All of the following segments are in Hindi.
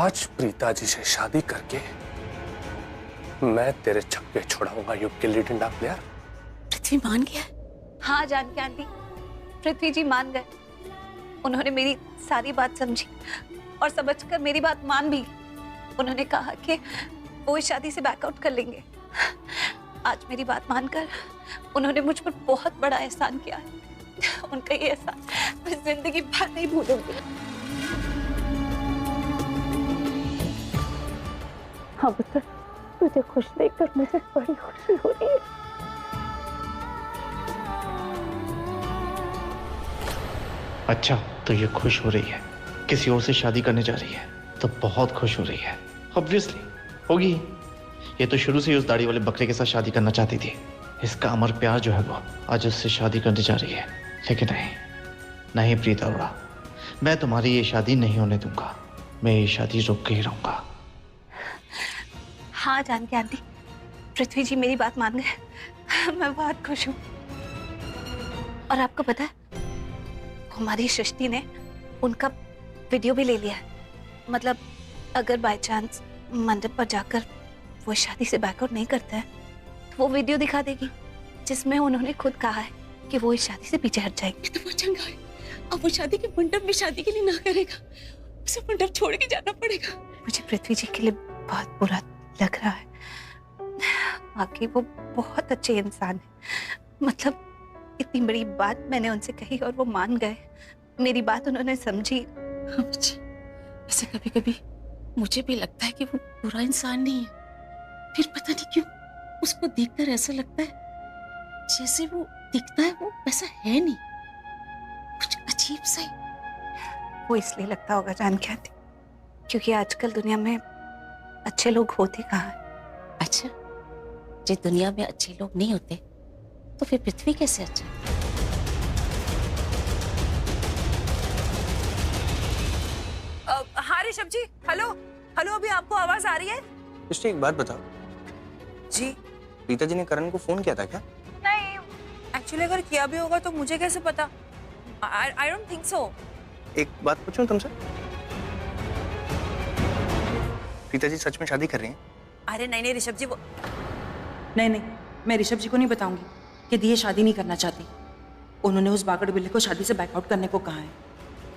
आज प्रीता जी से शादी करके मैं तेरे छक्के छुड़ाऊंगा, यू गिल्ली डंडा प्लेयर। पृथ्वी मान गया? हाँ जानकी आंटी, पृथ्वी जी मान गए। उन्होंने मेरी सारी बात समझी और समझकर मेरी बात मान भी। उन्होंने कहा कि वो इस शादी से बैकआउट कर लेंगे। आज मेरी बात मानकर उन्होंने मुझ पर बहुत बड़ा एहसान किया है। उनका ये एहसान मैं जिंदगी भर नहीं भूलूंगी। हाँ बता, तुझे खुश देखकर मुझे बड़ी खुशी हो रही है। अच्छा, तो ये खुश हो रही है, किसी और से शादी करने जा रही है, तो बहुत खुश हो रही है। ऑब्वियसली होगी। ये तो शुरू से ही उस दाढ़ी वाले बकरे के साथ शादी करना चाहती थी। इसका अमर प्यार जो है वो आज उससे शादी करने जा रही है। लेकिन नहीं, नहीं प्रीता अरोड़ा, मैं तुम्हारी ये शादी नहीं होने दूंगा। मैं ये शादी रोक के ही रहूंगा। हाँ जानकी आंटी, पृथ्वी जी मेरी बात मान गए। मैं बहुत खुश हूँ। और आपको पता है, हमारी सृष्टि ने उनका वीडियो भी ले लिया है। मतलब अगर बाय चांस मंडप पर जाकर वो शादी से बैकआउट नहीं करता है तो वो वीडियो दिखा देगी जिसमें उन्होंने खुद कहा है कि वो इस शादी से पीछे हट जाएगी। तो वो चंगा है, अब वो शादी के मंडप में शादी के लिए ना करेगा, उसे मंडप छोड़ के जाना पड़ेगा। मुझे पृथ्वी जी के लिए बहुत बुरा लग रहा है। बाकी वो बहुत अच्छे इंसान है। मतलब इतनी बड़ी बात मैंने उनसे कही और वो मान गए। मेरी बात उन्होंने समझी। हाँ, वैसे कभी कभी मुझे भी लगता है कि वो बुरा इंसान नहीं है। फिर पता नहीं क्यों उसको देखकर ऐसा लगता है जैसे वो दिखता है वो वैसा है नहीं, कुछ अजीब सा ही। वो इसलिए लगता होगा जानकी आंटी, क्योंकि आजकल दुनिया में अच्छे लोग होते कहाँ हैं। अच्छा, जिस दुनिया में अच्छे लोग नहीं होते तो फिर पृथ्वी कैसे अच्छा? हाँ ऋषभ जी, हेलो हेलो, अभी आपको आवाज आ रही है? सृष्टि, एक बात बताओ जी। प्रीता जी ने करण को फोन किया था क्या? नहीं, एक्चुअली अगर किया भी होगा तो मुझे कैसे पता? I don't think so. एक बात पूछूं तुमसे, प्रीता जी सच में शादी कर रही हैं? अरे नहीं नहीं ऋषभ जी, वो नहीं, मैं ऋषभ जी को नहीं बताऊंगी कि दी शादी नहीं करना चाहती। उन्होंने उस बागड़ बिल्ले को शादी से बैकआउट करने को कहा है।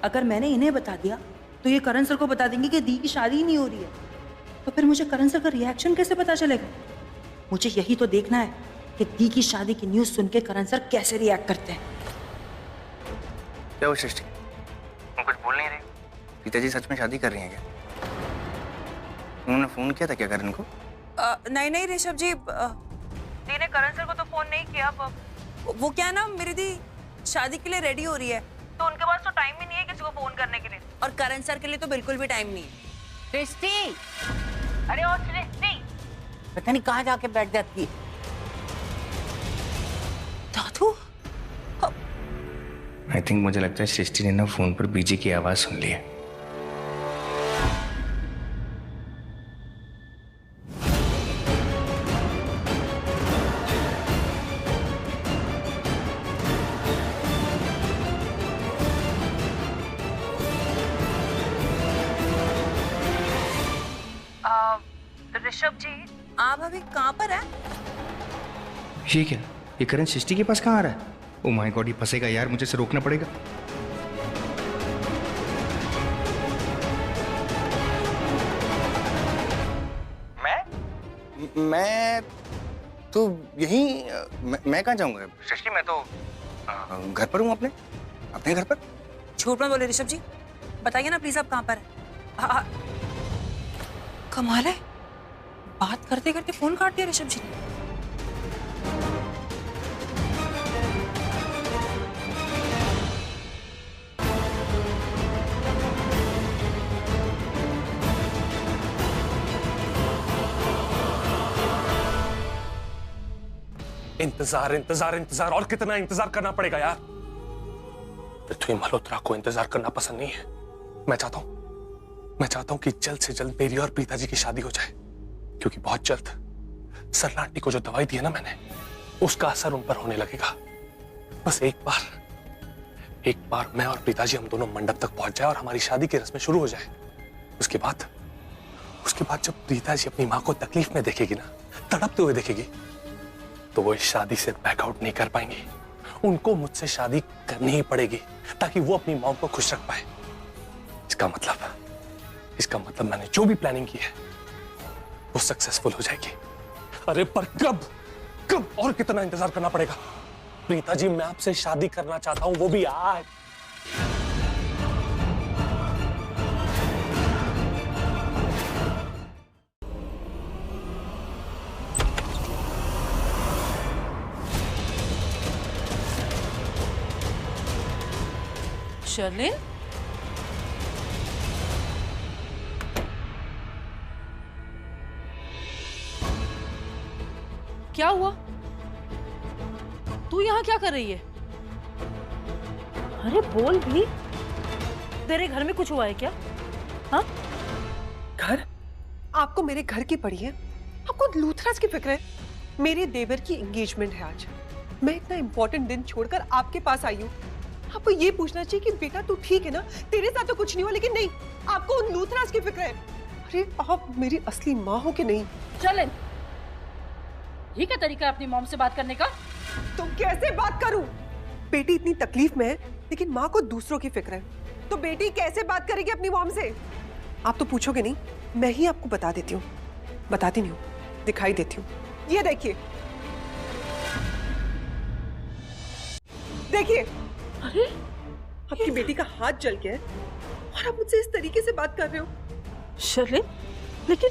अगर मैंने इन्हें बता दिया तो ये करण सर को बता देंगे कि दी की शादी ही नहीं हो रही है। तो फिर मुझे करण सर का रिएक्शन कैसे पता चलेगा? मुझे यही तो देखना है कि दी की शादी की न्यूज़ सुन के करण सर कैसे रिएक्ट करते हैं। क्या वो सृष्टि, तुम कुछ बोल नहीं रही? प्रीता जी सच में शादी कर रही हैं क्या? उन्होंने फोन किया था क्या करण को? नहीं नहीं ऋषभ जी, दी ने करण सर को तो फोन नहीं किया। वो क्या ना, मेरी दी शादी के लिए रेडी हो रही है तो उनके पास तो टाइम भी नहीं है किसी को फोन करने के लिए, और करण सर के लिए तो बिल्कुल भी टाइम नहीं है। सृष्टि, अरे ओ सृष्टि, पता नहीं कहाँ जाके बैठ जाती है। दादू, आई थिंक मुझे लगता है सृष्टि ने ना फोन पर बीजी की आवाज सुन ली है। ऋषभ जी, आप अभी कहाँ पर हैं? ये क्या, ये करण सृष्टि के पास कहाँ आ रहा है? ओ माय गॉड, ये फंसेगा यार, मुझे इसे रोकना पड़ेगा। मैं तो यहीं, मैं कहाँ जाऊंगा सृष्टि? मैं तो घर पर हूँ, अपने घर पर। झूठ मत बोले ऋषभ जी, बताइए ना प्लीज आप कहाँ पर हैं। कमाल है, बात करते करते फोन काट दिया ऋषभ जी ने। इंतजार इंतजार इंतजार, और कितना इंतजार करना पड़ेगा यार? पृथ्वी मल्होत्रा को इंतजार करना पसंद नहीं है। मैं चाहता हूं कि जल्द से जल्द मेरी और प्रीता जी की शादी हो जाए, क्योंकि बहुत जल्द सरला आंटी को जो दवाई दी है ना मैंने, उसका असर उन पर होने लगेगा। बस एक बार मैं और प्रीता जी हम दोनों मंडप तक पहुंच जाए और हमारी शादी की रस्में शुरू हो जाए। उसके बाद उसके बाद जब प्रीता जी अपनी माँ को तकलीफ में देखेगी ना, तड़पते हुए देखेगी, तो वो इस शादी से बैकआउट नहीं कर पाएंगी। उनको मुझसे शादी करनी ही पड़ेगी ताकि वो अपनी मॉम को खुश रख पाए। इसका मतलब मैंने जो भी प्लानिंग की है वो सक्सेसफुल हो जाएगी। अरे पर कब और कितना इंतजार करना पड़ेगा? प्रीता जी, मैं आपसे शादी करना चाहता हूं, वो भी आज। शर्लिन, क्या हुआ? तू यहाँ क्या कर रही है? अरे बोल भी, तेरे घर में कुछ हुआ है क्या? हाँ? घर? आपको मेरे घर की पड़ी है? आपको लूथराज की फिक्र है? मेरे देवर की एंगेजमेंट है आज। मैं इतना इंपॉर्टेंट दिन छोड़कर आपके पास आई हूँ। आपको ये पूछना चाहिए कि बेटा तू ठीक है ना? तेरे साथ तो कुछ नहीं हुआ, लेकिन नहीं, आपको उन लूथराज की फिक्र है। अरे आप मेरी असली माँ हो कि नहीं? चलें, ये क्या तरीका है अपनी मॉम से बात करने का? तो कैसे बात करूं? बेटी इतनी तकलीफ में है, लेकिन माँ को दूसरों की फिक्र है। तो बेटी कैसे बात करेगी अपनी मॉम से? आप तो पूछोगे नहीं, मैं ही आपको बता देती हूँ। बताती नहीं हूँ, दिखाई देती हूँ। ये देखिए, देखिए। अरे आपकी बेटी का हाथ जल गया है और आप मुझसे इस तरीके से बात कर रहे हो। शर्लिन, लेकिन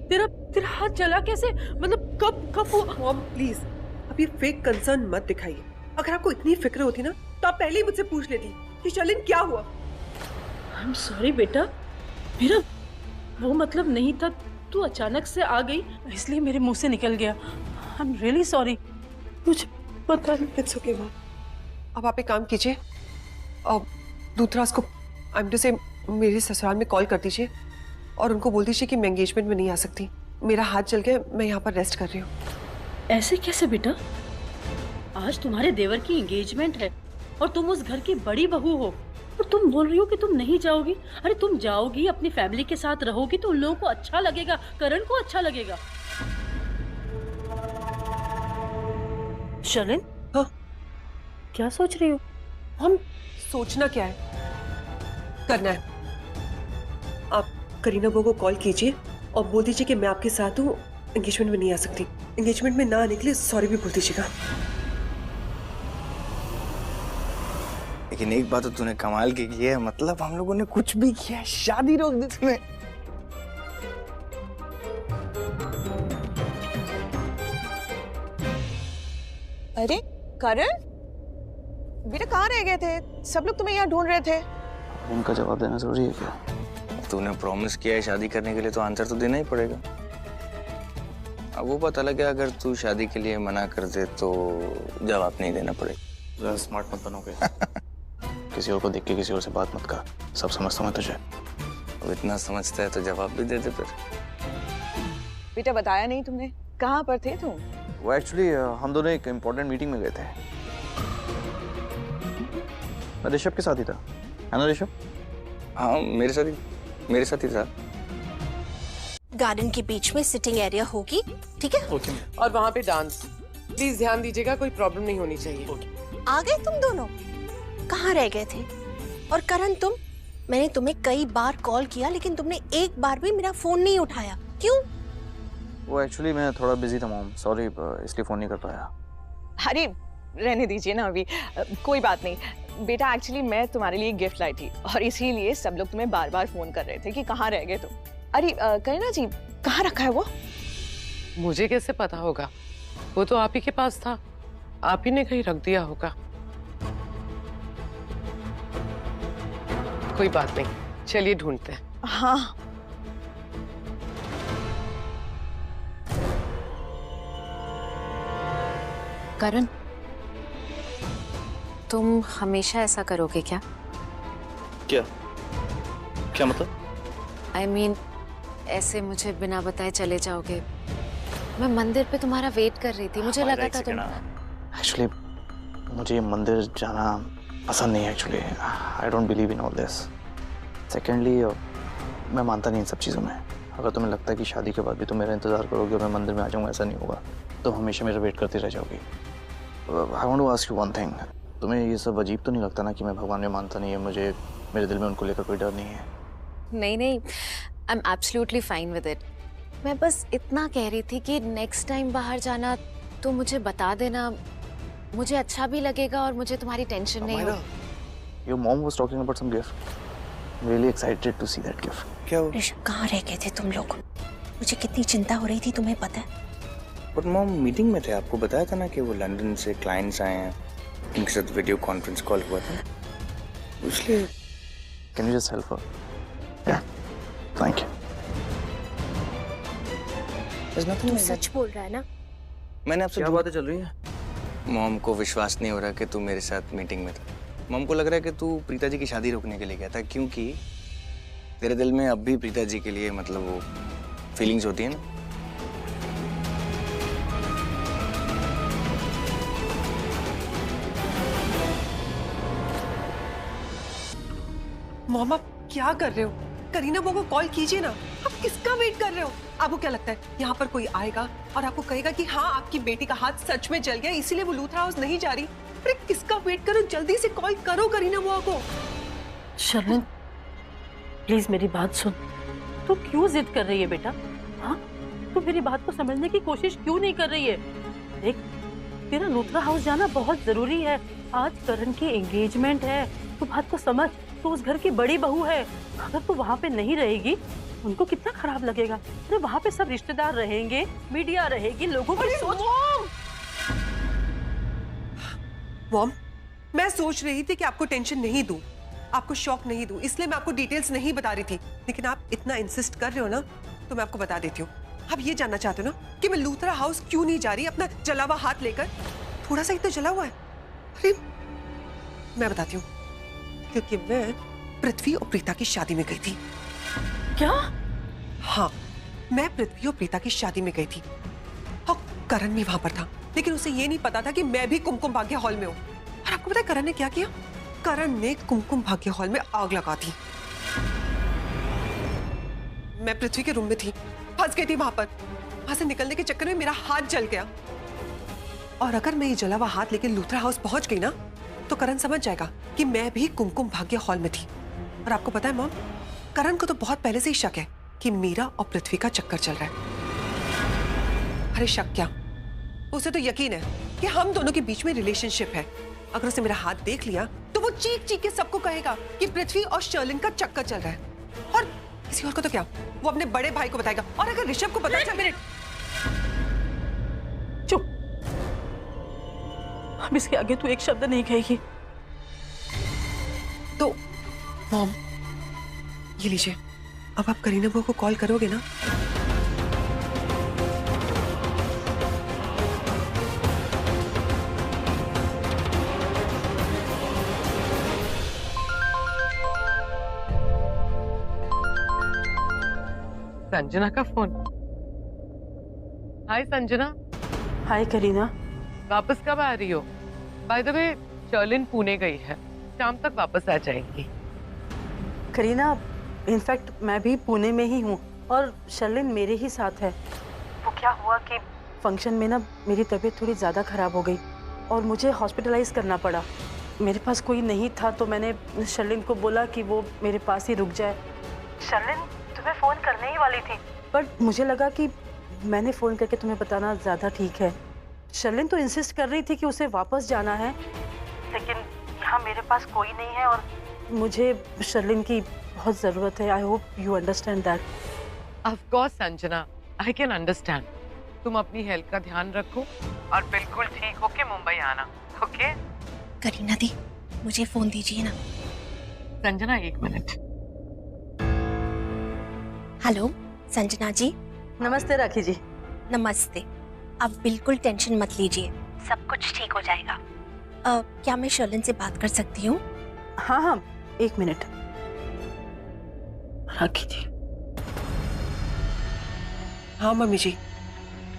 तेरा हाथ जला कैसे? मतलब कब हुआ? मॉम प्लीज, अब ये फेक कंसर्न मत दिखाइए। अगर आपको इतनी फिक्र होती ना तो आप पहले ही मुझसे पूछ लेती कि शर्लिन क्या हुआ। आई एम सॉरी बेटा, मेरा वो मतलब नहीं था। तू अचानक से आ गई इसलिए मेरे मुंह से निकल गया। आई एम रियली सॉरी, मुझे पता नहीं। It's okay mom. अब आप एक काम कीजिए, अब लूथराज को मेरे ससुराल में कॉल कर दीजिए और उनको बोल दीजिए कि मैं एंगेजमेंट में नहीं आ सकती। मेरा हाथ जल गया, मैं यहाँ पर रेस्ट कर रही हूँ। ऐसे कैसे बेटा? आज तुम्हारे देवर की एंगेजमेंट है और तुम उस घर की बड़ी बहू हो और तुम बोल रही हो कि तुम नहीं जाओगी। अरे तुम जाओगी, अपनी फैमिली के साथ रहोगी तो उन लोगों को अच्छा लगेगा, करण को अच्छा लगेगा। शर्लिन, हाँ? क्या सोच रही हो? हम सोचना क्या है, करना है। आप करीना बहू को कॉल कीजिए और बोल दीजिए कि मैं आपके साथ हूँ, एंगेजमेंट में नहीं आ सकती। एंगेजमेंट में ना आने के लिए सॉरी भी बोल दीजिएगा। लेकिन एक बात तो तूने कमाल की है, मतलब हम लोगों ने कुछ भी किया, शादी रोक दी तूने। अरे करण, बेटा कहाँ रह गए थे? सब लोग तुम्हें यहाँ ढूंढ रहे थे। उनका जवाब देना जरूरी है क्या? तूने प्रॉमिस किया है शादी करने के लिए, तो आंसर तो देना ही पड़ेगा। अब वो पता लगा अगर तू शादी के लिए मना कर दे तो जवाब नहीं देना पड़ेगा। ज़्यादा स्मार्ट मत बनोगे। किसी और को देख के किसी और से बात मत कर, सब समझता मैं तुझे। अब इतना समझता है तो जवाब भी दे दे फिर। बेटा बताया नहीं तुमने, कहाँ पर थे तुम? वो एक्चुअली हम दोनों एक इम्पोर्टेंट मीटिंग में गए थे। मैं ऋषभ के साथ ही था, है ना ऋषभ? हाँ, मेरे साथ ही था। गार्डन के बीच में सिटिंग एरिया होगी, ठीक है? ओके। और वहाँ पे डांस, प्लीज ध्यान दीजिएगा, कोई प्रॉब्लम नहीं होनी चाहिए। आ गए तुम दोनों? कहाँ रह गए थे? और करण मैंने तुम्हें कई बार कॉल किया लेकिन तुमने एक बार भी मेरा फोन नहीं उठाया, क्यों? वो एक्चुअली मैं थोड़ा बिजी था मॉम, सॉरी, इसलिए फोन नहीं कर पाया। अरे रहने दीजिए ना, अभी कोई बात नहीं। बेटा एक्चुअली मैं तुम्हारे लिए गिफ्ट लाई थी और इसीलिए सब लोग तुम्हें बार बार फोन कर रहे थे कि कहाँ रह गए तुम। अरे करीना जी, कहाँ रखा है वो? मुझे कैसे पता होगा, वो तो आप ही के पास था, आप ही ने कहीं रख दिया होगा। कोई बात नहीं, चलिए ढूंढते हैं। हाँ करण, तुम हमेशा ऐसा करोगे क्या? क्या मतलब? I mean, ऐसे मुझे बिना बताए चले जाओगे? मैं मंदिर पे तुम्हारा वेट कर रही थी, मुझे लगा था तुम। एक्चुअली मुझे मंदिर जाना पसंद नहीं है। Actually I don't believe in all this. Secondly मैं मानता नहीं इन सब चीज़ों में। अगर तुम्हें लगता है कि शादी के बाद भी तुम मेरा इंतजार करोगे और मैं मंदिर में आ जाऊंगा, ऐसा नहीं होगा। तुम हमेशा मेरा वेट करती रह जाओगी। I want to ask you one thing, तुम्हें ये सब अजीब तो नहीं लगता ना कि मैं भगवान में मानता नहीं है, मुझे मेरे दिल में उनको लेकर कोई डर नहीं है? नहीं नहीं, I am absolutely fine with it. मैं बस इतना कह रही थी कि नेक्स्ट टाइम बाहर जाना तो मुझे बता देना, मुझे अच्छा भी लगेगा और मुझे तुम्हारी टेंशन नहीं होगी। Your mom was talking about some gift. Really excited to see that gift. क्या हो? ऋषभ, कहाँ रह गए थे तुम लोग? मुझे कितनी चिंता हो रही थी, तुम्हें पता है? बट मॉम मीटिंग में थे, आपको बताया था ना कि वो लंदन से क्लाइंट्स आए हैं, उनके साथ वीडियो कॉन्फ्रेंस कॉल हुआ था, इसलिए। Can you just help her? Yeah. Thank you. तू सच बोल रहा है ना? मैंने आपसे क्या बातें चल रही हैं? मॉम को विश्वास नहीं हो रहा कि तू मेरे साथ मीटिंग में था। मॉम को लग रहा है कि तू प्रीता जी की शादी रोकने के लिए गया था, क्योंकि तेरे दिल में अब भी प्रीता जी के लिए मतलब वो फीलिंग्स होती है ना। मॉम आप क्या कर रहे हो? करीना वो को कॉल कीजिए ना। आप किसका वेट कर रहे हो? आपको क्या लगता है यहाँ पर कोई आएगा और आपको कहेगा कि हाँ आपकी बेटी का हाथ सच में जल गया, इसीलिए वो लूथरा हाउस नहीं जा रही? अरे किसका वेट करो, जल्दी से कॉल करो करीना बुआ को। शर्लिन प्लीज मेरी बात सुन, तू क्यों जिद कर रही है बेटा? हाँ, तू मेरी बात को समझने की कोशिश क्यों नहीं कर रही है? देख, तेरा लूथरा हाउस जाना बहुत जरूरी है। आज करण की एंगेजमेंट है, तू बात को समझ। तू उस घर की बड़ी बहू है, अगर तू वहाँ पे नहीं रहेगी उनको कितना खराब लगेगा। अरे वहाँ पे सब रिश्तेदार रहेंगे, मीडिया रहेगी, लोगों की सोच। मॉम, मैं सोच रही थी कि आपको टेंशन नहीं दूं, आपको शॉक नहीं दूं, इसलिए मैं आपको डिटेल्स नहीं बता रही थी। लेकिन आप इतना इंसिस्ट कर रहे हो ना, तो मैं आपको बता देती हूँ। आप ये जानना चाहते हो ना कि मैं लूथरा हाउस क्यों नहीं जा रही अपना जला हुआ हाथ लेकर? थोड़ा सा ही तो जला हुआ है। अरे मैं बताती हूँ, क्योंकि मैं पृथ्वी और प्रीता की शादी में गई थी। क्या? हाँ, मैं पृथ्वी और प्रीता की शादी में गई थी और करण भी वहां पर था, लेकिन उसे ये नहीं पता था कि मैं भी कुमकुम भाग्य हॉल में हूँ। और आपको पता है करण ने क्या किया? करण ने कुमकुम भाग्य हॉल में आग लगा दी। मैं पृथ्वी के रूम में थी, फंस गई थी वहां पर। वहां से निकलने के चक्कर में मेरा हाथ जल गया। और अगर मैं ये जला हुआ हाथ लेके लूथरा हाउस पहुंच गई ना, तो करण समझ जाएगा कि मैं भी कुमकुम भाग्य हॉल में थी। और आपको पता है मॉम, करण को तो बहुत पहले से ही शक है कि मीरा और पृथ्वी का चक्कर चल रहा है। अरे शक क्या, उसे तो यकीन है कि हम दोनों के बीच में रिलेशनशिप है। अगर उसे मेरा हाथ देख लिया तो वो चीख चीख के सबको कहेगा कि पृथ्वी और शर्लिन का चक्कर चल रहा है। और किसी और को तो क्या, वो अपने बड़े भाई को बताएगा। और अगर ऋषभ को पता चल। चुप, अब इसके आगे तू एक शब्द नहीं कहेगी। तो मॉम ये लीजिए, अब आप करीना बुआ को कॉल करोगे ना? संजना का phone. Hi Sanjana. Hi Kareena. वापस कब आ रही हो? By the way Sherlyn Pune गई है, शाम तक वापस आ जाएंगी। करीना, इनफैक्ट मैं भी पुणे में ही हूँ और शर्लिन मेरे ही साथ है। वो क्या हुआ कि फंक्शन में ना मेरी तबीयत थोड़ी ज़्यादा ख़राब हो गई और मुझे हॉस्पिटलाइज करना पड़ा। मेरे पास कोई नहीं था तो मैंने शर्लिन को बोला कि वो मेरे पास ही रुक जाए। शर्लिन तुम्हें फ़ोन करने ही वाली थी, बट मुझे लगा कि मैंने फ़ोन करके तुम्हें बताना ज़्यादा ठीक है। शर्लिन तो इंसिस्ट कर रही थी कि उसे वापस जाना है, लेकिन यहाँ मेरे पास कोई नहीं है और मुझे शर्लिन की बहुत ज़रूरत है। आई hope you understand that. Of course Sanjana, I can understand. तुम अपनी हेल्थ का ध्यान रखो और बिल्कुल ठीक होके मुंबई आना, ओके? करीना दी, मुझे फोन दीजिए ना। संजना 1 मिनट। हेलो संजना जी। नमस्ते राखी जी। नमस्ते। आप बिल्कुल टेंशन मत लीजिए, सब कुछ ठीक हो जाएगा। क्या मैं शर्लिन से बात कर सकती हूँ? हाँ हाँ, 1 मिनट। राखी जी। हाँ मम्मी जी,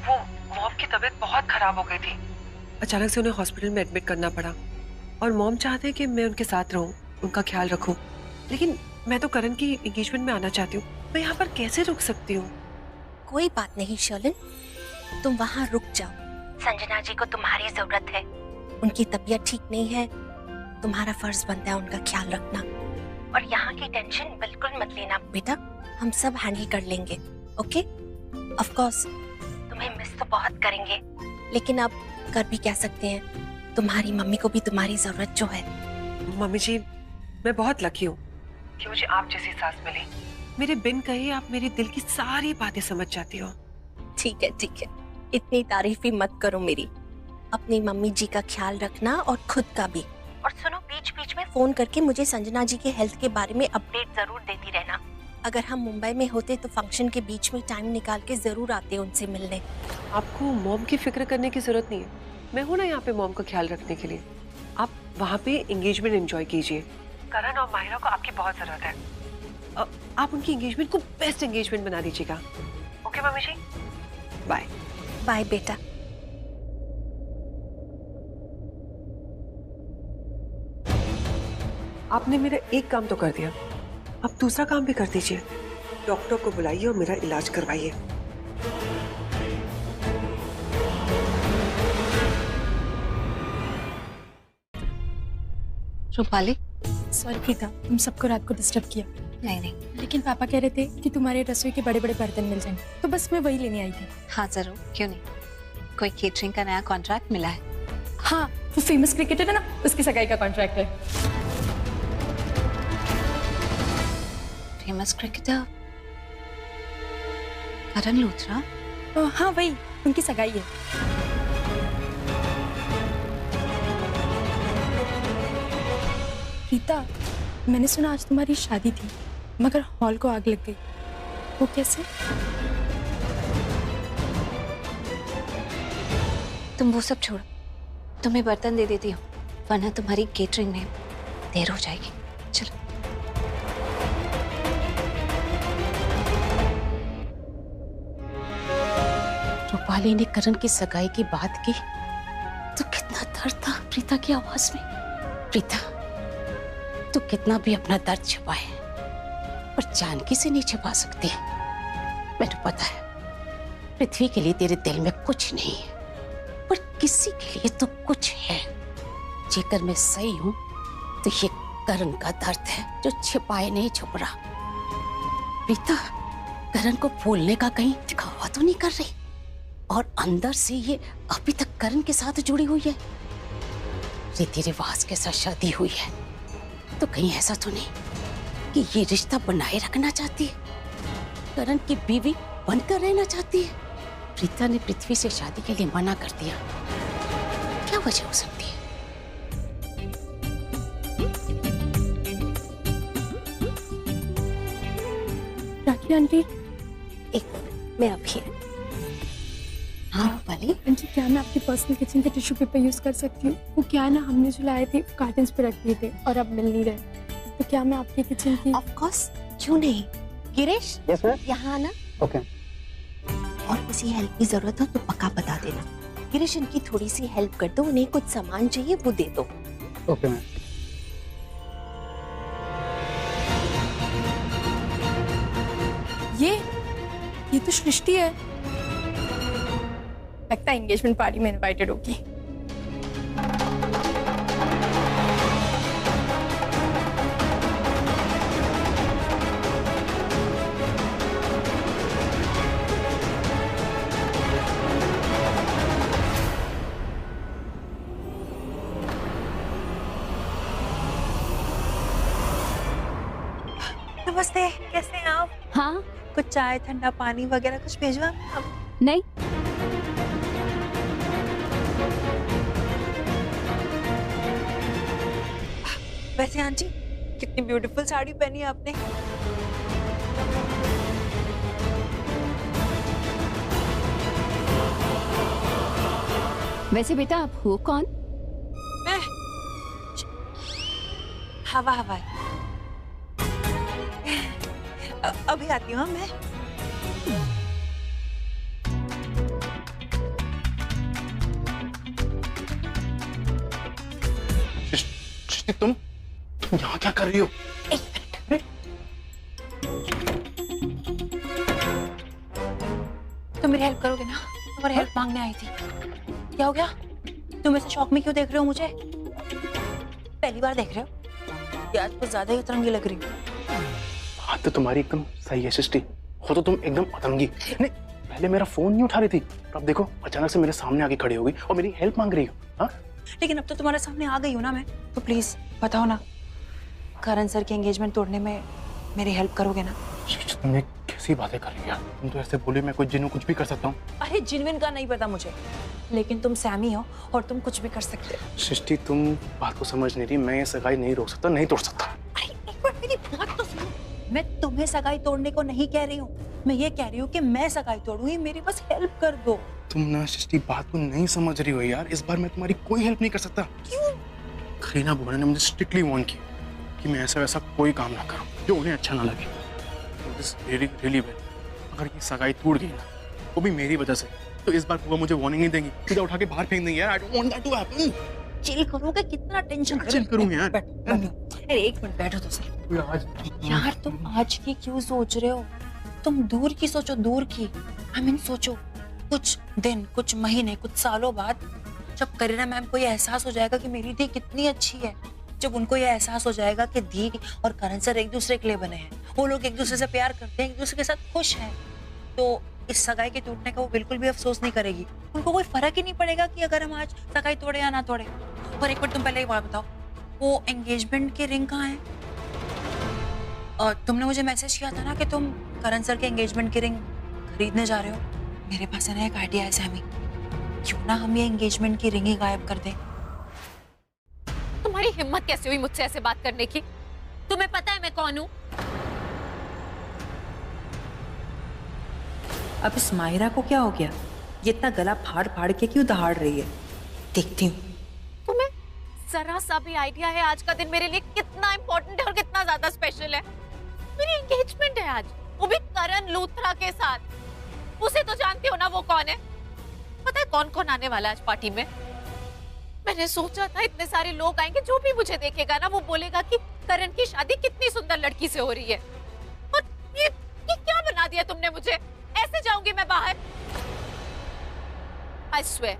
वो मॉम की तबीयत बहुत खराब हो गई थी, अचानक से उन्हें हॉस्पिटल में एडमिट करना पड़ा और मॉम चाहते हैं कि मैं उनके साथ रहूं, उनका ख्याल रखूं। लेकिन मैं तो करण की एंगेजमेंट में आना चाहती हूँ, मैं यहाँ पर कैसे रुक सकती हूँ? कोई बात नहीं शर्लिन, तुम वहाँ रुक जाओ। संजना जी को तुम्हारी जरूरत है, उनकी तबीयत ठीक नहीं है, तुम्हारा फर्ज बनता है उनका ख्याल रखना। और यहाँ की टेंशन बिल्कुल मत लेना बेटा, हम सब हैंडल कर लेंगे। ओके? ऑफ कोर्स तुम्हें मिस तो बहुत करेंगे, लेकिन अब कर भी क्या सकते हैं, तुम्हारी मम्मी को भी तुम्हारी जरूरत जो है। मम्मी जी, मैं बहुत लकी हूँ कि मुझे आप जैसी सास मिली। मेरे बिन कहे आप मेरे दिल की सारी बातें समझ जाती हो। ठीक है, इतनी तारीफ ही मत करो मेरी। अपनी मम्मी जी का ख्याल रखना और खुद का भी। और सुनो, बीच बीच में फोन करके मुझे संजना जी के हेल्थ के बारे में अपडेट जरूर देती रहना। अगर हम मुंबई में होते तो फंक्शन के बीच में टाइम निकाल के जरूर आते उनसे मिलने। आपको मॉम की फिक्र करने की जरूरत नहीं है, मैं हूँ ना यहाँ पे मॉम का ख्याल रखने के लिए। आप वहाँ पे एंगेजमेंट एंजॉय कीजिए। करण और माहिरा को आपकी बहुत जरूरत है। आप उनकी एंगेजमेंट को बेस्ट एंगेजमेंट बना दीजिएगा। ओके मम्मी जी, बाय। बाय बेटा। आपने मेरा एक काम तो कर दिया, अब दूसरा काम भी कर दीजिए। डॉक्टर को बुलाइए और मेरा इलाज करवाइए। रूपाली, सॉरी प्रीता, तुम सबको रात को डिस्टर्ब किया। नहीं, लेकिन पापा कह रहे थे कि तुम्हारे रसोई के बड़े बड़े बर्तन मिल जाएंगे, तो बस मैं वही लेने आई थी। हाँ जरूर, क्यों नहीं। कोई केटरिंग का नया कॉन्ट्रैक्ट मिला है? हाँ, वो फेमस क्रिकेटर है ना, उसकी सगाई का कॉन्ट्रैक्ट है। Famous cricketer Karan Luthra? हाँ वही, उनकी सगाई है। प्रीता, मैंने सुना आज तुम्हारी शादी थी, मगर हॉल को आग लग गई, वो कैसे? तुम वो सब छोड़ो, तुम्हें बर्तन दे देती हूँ, वरना तुम्हारी केटरिंग में देर हो जाएगी। चलो। रूपाली ने करण की सगाई की बात की तो कितना दर्द था प्रीता की आवाज में। प्रीता, तू कितना भी अपना दर्द छुपाए, पर जानकी से नहीं छुपा सकती। मैंने पता है पृथ्वी के लिए तेरे दिल में कुछ नहीं है, पर किसी के लिए तो कुछ है। जेकर मैं सही हूं तो ये करण का दर्द है जो छिपाए नहीं छुप रहा। प्रीता, करण को भूलने का कहीं दिखावा तो नहीं कर रही, और अंदर से ये अभी तक करण के साथ जुड़ी हुई है। रीति रिवाज के साथ शादी हुई है, तो कहीं ऐसा तो नहीं कि ये रिश्ता बनाए रखना चाहती है, करण की बीवी बनकर रहना चाहती है। प्रीता ने पृथ्वी से शादी के लिए मना कर दिया, क्या वजह हो सकती है? राखी आंटी, एक मैं अभी। हाँ वाली आंटी, क्या मैं आपके पर्सनल किचन के टिश्यू पेपर यूज कर सकती हूँ? वो क्या है ना, हमने जो लाए थे कार्टन्स पे रख दिए थे और अब मिल नहीं रहे, तो क्या मैं आपके किचन की? ऑफ कोर्स, क्यों नहीं। Girish, yes ma'am. यहाँ आना। ओके। और किसी हेल्प की जरूरत हो तो पक्का बता देना। गिरीश, इनकी थोड़ी सी हेल्प कर दो, उन्हें कुछ सामान चाहिए वो दे दो। Okay ma'am. ये तो सृष्टि है, लगता है एंगेजमेंट पार्टी में इनवाइटेड होगी। नमस्ते, कैसे हैं आप? हाँ, कुछ चाय, ठंडा पानी वगैरह कुछ भेजवा? नहीं। वैसे आंटी, कितनी ब्यूटीफुल साड़ी पहनी है आपने। वैसे बेटा आप हो कौन? मैं हवा हवा। अभी आती हूँ मैं। तुम यहाँ क्या कर रही हो? एक मिनट। मेरी हेल्प करोगे ना? तुम्हारी हेल्प मांगने आई थी। क्या हो गया? तुम ऐसे शॉक में क्यों देख रहे हो मुझे? पहली बार देख रहे हो? या आज कुछ ज्यादा ही उतरंगी लग रही हो। बात तो तुम्हारी एकदम सही है सृष्टि, हो तो तुम एकदम उतरंगी। नहीं, पहले मेरा फोन नहीं उठा रही थी, अब देखो अचानक से मेरे सामने आके खड़ी हो गई और मेरी हेल्प मांग रही हो। हाँ, लेकिन अब तो तुम्हारे सामने आ गई हूँ ना मैं, तो प्लीज बताओ ना, करण सर की एंगेजमेंट तोड़ने में मेरी हेल्प करोगे ना? तुमने कैसी बातें कर रही हो यार? तुम तो ऐसे बोले मैं कुछ भी कर सकता हूँ। अरे जिनविन का नहीं पता मुझे, लेकिन तुम सैमी हो और तुम कुछ भी कर सकते हो। सृष्टि तुम बात को समझ नहीं रही, मैं ये सगाई नहीं रोक सकता, नहीं तोड़ सकता। अरे एक बार मेरी बात तो सुनो, मैं तुम्हें सगाई तोड़ने को नहीं कह रही हूँ, मैं ये कह रही हूँ कि मैं सगाई तोड़ूंगी, मेरी बस हेल्प कर दो। तुम ना सृष्टि बात को नहीं समझ रही हो यार, इस बार मैं तुम्हारी कोई हेल्प नहीं कर सकता। क्यों? करीना बुआ ने मुझे स्ट्रिक्टली वार्न किया कि मैं ऐसा वैसा कोई काम ना करूं जो उन्हें अच्छा ना लगे। रियली अगर ये सगाई टूट गई ना, वो भी मेरी वजह से, तो इस बार बुआ मुझे वार्निंग नहीं देंगी, सीधा उठा के बाहर फेंक देंगी यार। I don't want that to happen. Chill करोगे? कितना टेंशन चिल करूं यार? अरे एक मिनट बैठो तो सही। यार तुम आज की क्यों सोच रहे हो? तुम दूर की सोचो, दूर की। आई मीन सोचो कुछ दिन, कुछ महीने, कुछ सालों बाद जब करीना मैम को ये एहसास हो जाएगा कि मेरी दी कितनी अच्छी है, जब उनको ये एहसास हो जाएगा कि दी और करण सर एक दूसरे के लिए बने हैं, वो लोग एक दूसरे से प्यार करते हैं, एक दूसरे के साथ खुश हैं, तो इस सगाई के टूटने का वो बिल्कुल भी अफसोस नहीं करेगी। उनको कोई फर्क ही नहीं पड़ेगा कि अगर हम आज सगाई तोड़े या ना तोड़े। और एक बार तुम पहले एक बात बताओ, वो एंगेजमेंट के रिंग कहाँ है? और तुमने मुझे मैसेज किया था ना कि तुम करण सर के एंगेजमेंट की रिंग खरीदने जा रहे हो। मेरे पास है ना एक आइडिया है सैमी, क्यों ना हम ये एंगेजमेंट की रिंग ही गायब कर दें? तुम्हारी हिम्मत कैसे हुई मुझसे ऐसे बात करने की? तुम्हें पता है मैं कौन हूँ? अब इस माहिरा को क्या हो गया? ये इतना गला फाड़ फाड़ के क्यों दहाड़ रही है? देखती हूँ। तुम्हें जरा सा भी आइडिया है आज का दिन मेरे लिए कितना इम्पोर्टेंट है और कितना ज्यादा स्पेशल है? मेरी एंगेजमेंट है आज, वो भी करण लूथरा के साथ। उसे तो जानती हो ना वो कौन है? पता है कौन कौन आने वाला है आज पार्टी में? मैंने सोचा था इतने सारे लोग आएंगे, जो भी मुझे देखेगा ना वो बोलेगा कि करण की शादी कितनी सुंदर लड़की से हो रही है। और ये क्या बना दिया तुमने मुझे? ऐसे जाऊंगी मैं बाहर? I swear,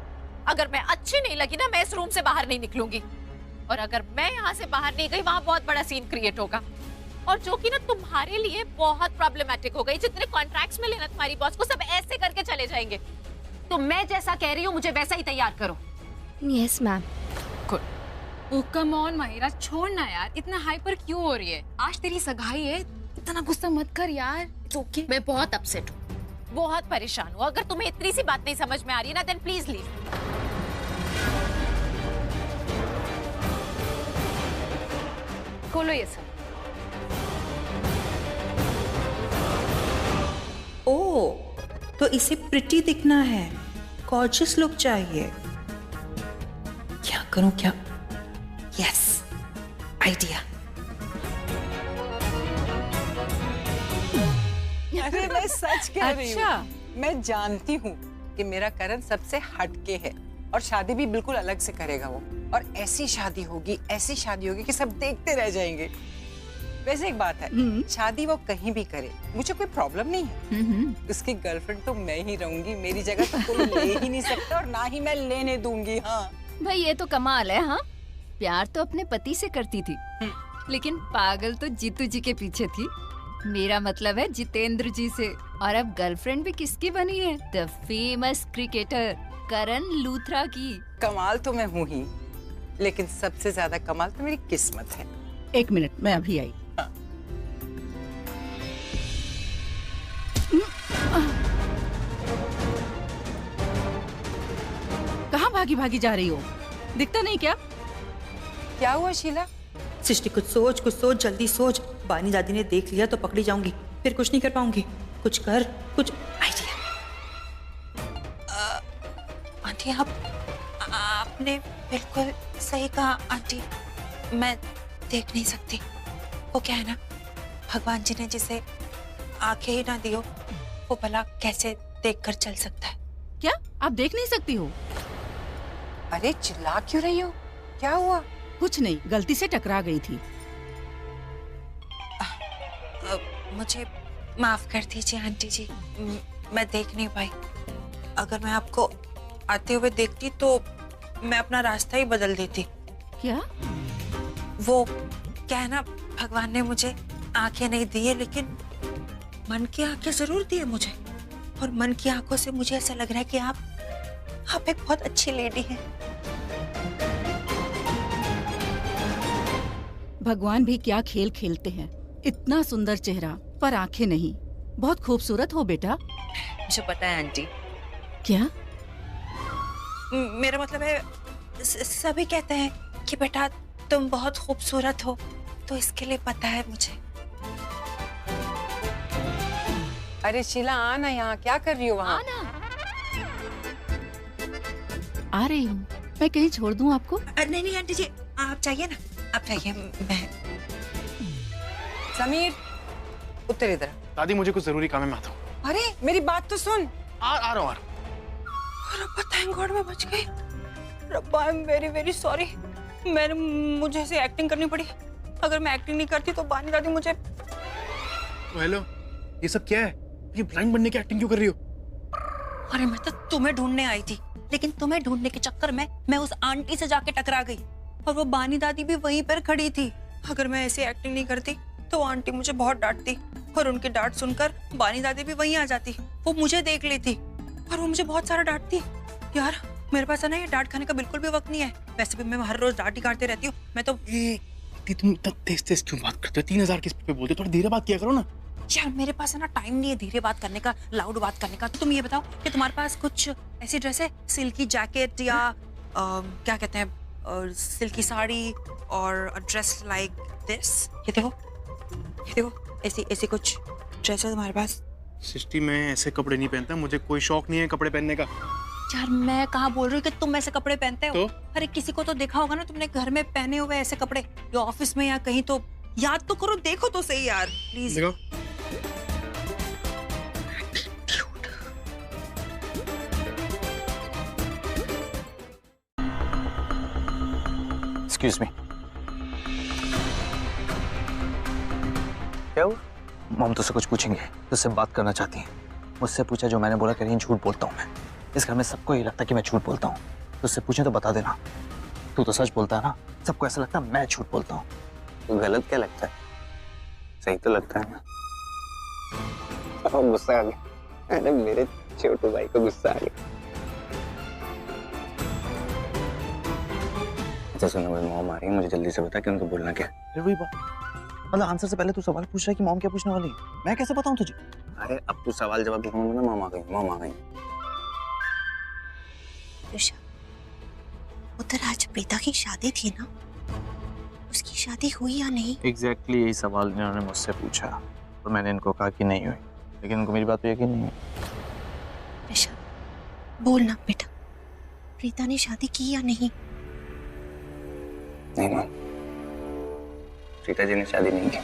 अगर मैं अच्छी नहीं लगी ना, मैं इस रूम से बाहर नहीं निकलूंगी। और अगर मैं यहाँ से बाहर नहीं गई, वहां बहुत बड़ा सीन क्रिएट होगा, और जो कि ना तुम्हारे लिए बहुत प्रॉब्लमैटिक हो गई। जितने कॉन्ट्रैक्ट्स मिले ना तुम्हारी बॉस को, सब ऐसे करके चले जाएंगे। तो मैं जैसा कह रही हूँ मुझे वैसा ही तैयार करो। Yes ma'am. Good. Oh come on Mahira, छोड़ ना यार, इतना हाइपर क्यों हो रही है? आज तेरी सगाई है, इतना गुस्सा मत कर यार। It's okay. मैं बहुत अपसेट हूँ, बहुत परेशान हूँ। अगर तुम्हें इतनी सी बात नहीं समझ में आ रही है ना, देन प्लीज लीव। खोलो ये सब। ओ, तो इसे प्रिटी दिखना है, गॉर्जियस लुक चाहिए। क्या करूं क्या? Yes, idea. अरे मैं सच कह रही हूँ। अच्छा। मैं जानती हूँ कि मेरा करण सबसे हटके है और शादी भी बिल्कुल अलग से करेगा वो, और ऐसी शादी होगी कि सब देखते रह जाएंगे। वैसे एक बात है, शादी वो कहीं भी करे मुझे कोई प्रॉब्लम नहीं है। उसकी गर्लफ्रेंड तो मैं ही रहूंगी, मेरी जगह तो कोई ले ही नहीं सकता और ना ही मैं लेने दूंगी। हाँ भाई ये तो कमाल है। हाँ, प्यार तो अपने पति से करती थी, लेकिन पागल तो जीतू जी के पीछे थी। मेरा मतलब है जितेंद्र जी से। और अब गर्लफ्रेंड भी किसकी बनी है? The famous cricketer Karan Luthra की। कमाल तो मैं हूँ ही, लेकिन सबसे ज्यादा कमाल तो मेरी किस्मत है। एक मिनट, मैं अभी आई। कहाँ भागी भागी जा रही हो? दिखता नहीं क्या? क्या हुआ शीला? सृष्टि कुछ सोच, जल्दी सोच। बानी दादी ने देख लिया तो पकड़ी जाऊंगी, फिर कुछ नहीं कर पाऊंगी। कुछ कर, कुछ आइडिया। आंटी आपने बिल्कुल सही कहा आंटी, मैं देख नहीं सकती। वो क्या है ना, भगवान जी ने जिसे आंखें ही ना दी हो, वो भला कैसे देखकर चल सकता है? क्या आप देख नहीं सकती हो? अरे चिल्ला क्यों रही हो? क्या हुआ? कुछ नहीं, गलती से टकरा गई थी। मुझे माफ कर दीजिए आंटी जी, मैं देख नहीं पाई। अगर मैं आपको आते हुए देखती तो मैं अपना रास्ता ही बदल देती। क्या? वो क्या है ना, भगवान ने मुझे आंखें नहीं दी है, लेकिन मन की आंखें जरूर दी है मुझे। और मन की आंखों से मुझे ऐसा लग रहा है कि आप एक बहुत अच्छी लेडी हैं। भगवान भी क्या खेल खेलते हैं। इतना सुंदर चेहरा पर आंखें नहीं। बहुत खूबसूरत हो बेटा। मुझे पता है आंटी। क्या? मेरा मतलब है सभी कहते हैं कि बेटा तुम बहुत खूबसूरत हो, तो इसके लिए पता है मुझे। अरे शीला आना, यहाँ क्या कर रही हो वहाँ? आ रही हूँ। मैं कहीं छोड़ दूँ आपको? नहीं नहीं आंटी जी, आप चाहिए ना, आप चाहिए। मैं समीर उत्तर इधर। दादी मुझे कुछ जरूरी काम है, मैं आता हूँ। अरे मेरी बात तो सुन। आ रहा हूँ। रब्बा थैंक गॉड मैं बच गई। रब्बा I am very very sorry. मुझे ऐसे एक्टिंग करनी पड़ी। अगर मैं एक्टिंग नहीं करती तो बानी दादी मुझे। हेलो, ये सब क्या है? ये ब्लाइंड बनने की एक्टिंग क्यों कर रही हो? अरे मैं तो तुम्हें ढूंढने आई थी, लेकिन तुम्हें ढूंढने के चक्कर में मैं उस आंटी से जाके टकरा गई, और वो बानी दादी भी वहीं पर खड़ी थी। अगर मैं ऐसे एक्टिंग नहीं करती तो आंटी मुझे बहुत डांटती, और उनकी डांट सुनकर बानी दादी भी वहीं आ जाती। वो मुझे देख लेती और वो मुझे बहुत सारा डांटती। यार मेरे पास है ना ये डांट खाने का बिल्कुल भी वक्त नहीं है। वैसे भी मैं हर रोज डांट ही काटते रहती हूँ। मैं तो तुम तेज तेज क्यों बात करते हो? 3000 की स्पीड पे बोलते हो, थोड़ा धीरे बात किया करो ना। यार मेरे पास है ना टाइम नहीं है धीरे बात करने का, लाउड बात करने का। तो तुम ये बताओ कि तुम्हारे पास कुछ ऐसी ड्रेस है, सिल्की जैकेट या क्या कहते हैं, सिल्की साड़ी और ड्रेस लाइक दिस। ये देखो ऐसी कुछ ड्रेस है तुम्हारे पास? सृष्टि मैं ऐसे कपड़े नहीं पहनता, मुझे कोई शौक नहीं है कपड़े पहनने का। यार मैं कहाँ बोल रही हूँ कि तुम ऐसे कपड़े पहनते हो। तो? अरे किसी को तो देखा होगा ना तुमने घर में पहने हुए ऐसे कपड़े, या ऑफिस में या कहीं। तो याद तो करो, देखो तो सही यार प्लीज। देखो एक्सक्यूज मी। क्या हुआ? मॉम तुझसे कुछ पूछेंगे, तुझसे बात करना चाहती है। मुझसे पूछा जो मैंने बोला, कह रही है झूठ बोलता हूँ मैं। इस घर में सबको ये लगता है कि मैं झूठ बोलता हूँ। तुझसे पूछे तो बता देना। तू तो सच बोलता है ना, सबको ऐसा लगता है मैं झूठ बोलता हूँ। तो गलत क्या लगता है? सही तो लगता है ना। गुस्सा आ गया। अरे मेरे छोटू भाई को गुस्सा आ गया। अच्छा सुनो, मेरी मॉम आ रही है, मुझे जल्दी से बता कि उनको बोलना क्या है। वही बात, मतलब आंसर से पहले तू सवाल पूछ रहा है कि मॉम क्या पूछने वाली है। मैं कैसे बताऊं तुझे? अरे अब तू सवाल जवाब दूंगा ना, मॉम आ गई, मॉम आ गई। उधर आज प्रीता की शादी थी ना, उसकी शादी हुई या नहीं? एग्जैक्टली यही सवाल इन्होंने मुझसे पूछा, तो मैंने इनको कहा कि नहीं हुई, लेकिन इनको मेरी बात पे यकीन नहीं है। ऋषभ बोलना बेटा, प्रीता ने शादी की या नहीं? नहीं मॉम, प्रीता जी ने शादी नहीं की।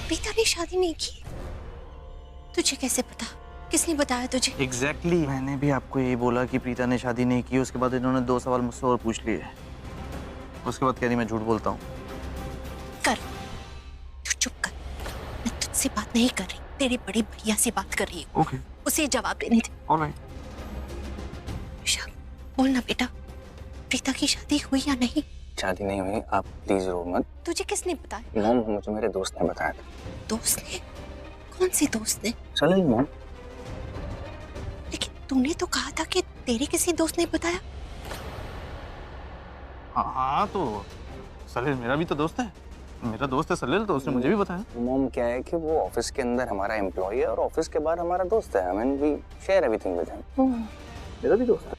प्रीता ने शादी नहीं की? तुझे कैसे पता? किसने बताया तुझे? एग्जैक्टली मैंने भी आपको यही बोला कि प्रीता ने शादी नहीं की। उसके बाद इन्होंने 2 सवाल मुझसे और पूछ लिए। उसके बाद कह रही मैं झूठ बोलता हूँ। कर, तू चुप कर। मैं तुझसे बात नहीं कर रही, तेरी बड़ी भैया से बात कर रही हूँ। ओके। उसे जवाब देने दे। ऑलराइट। बोलना बेटा, प्रीता की शादी हुई या नहीं? शादी नहीं हुई, आप प्लीज रो मत। तुझे किसने बताया? मॉम, मुझे मेरे दोस्त ने बताया था। दोस्त ने? कौन से दोस्त ने? सलील मॉम। लेकिन तूने तो कहा था कि तेरे किसी दोस्त ने बताया। हाँ तो सलील मेरा भी तो दोस्त है। मेरा दोस्त है सलील, तो उसने मुझे भी बताया। मॉम क्या है कि वो ऑफिस के अंदर हमारा एम्प्लॉय है और ऑफिस के बाहर हमारा दोस्त है। I mean we share everything with him. मेरा भी दोस्त है।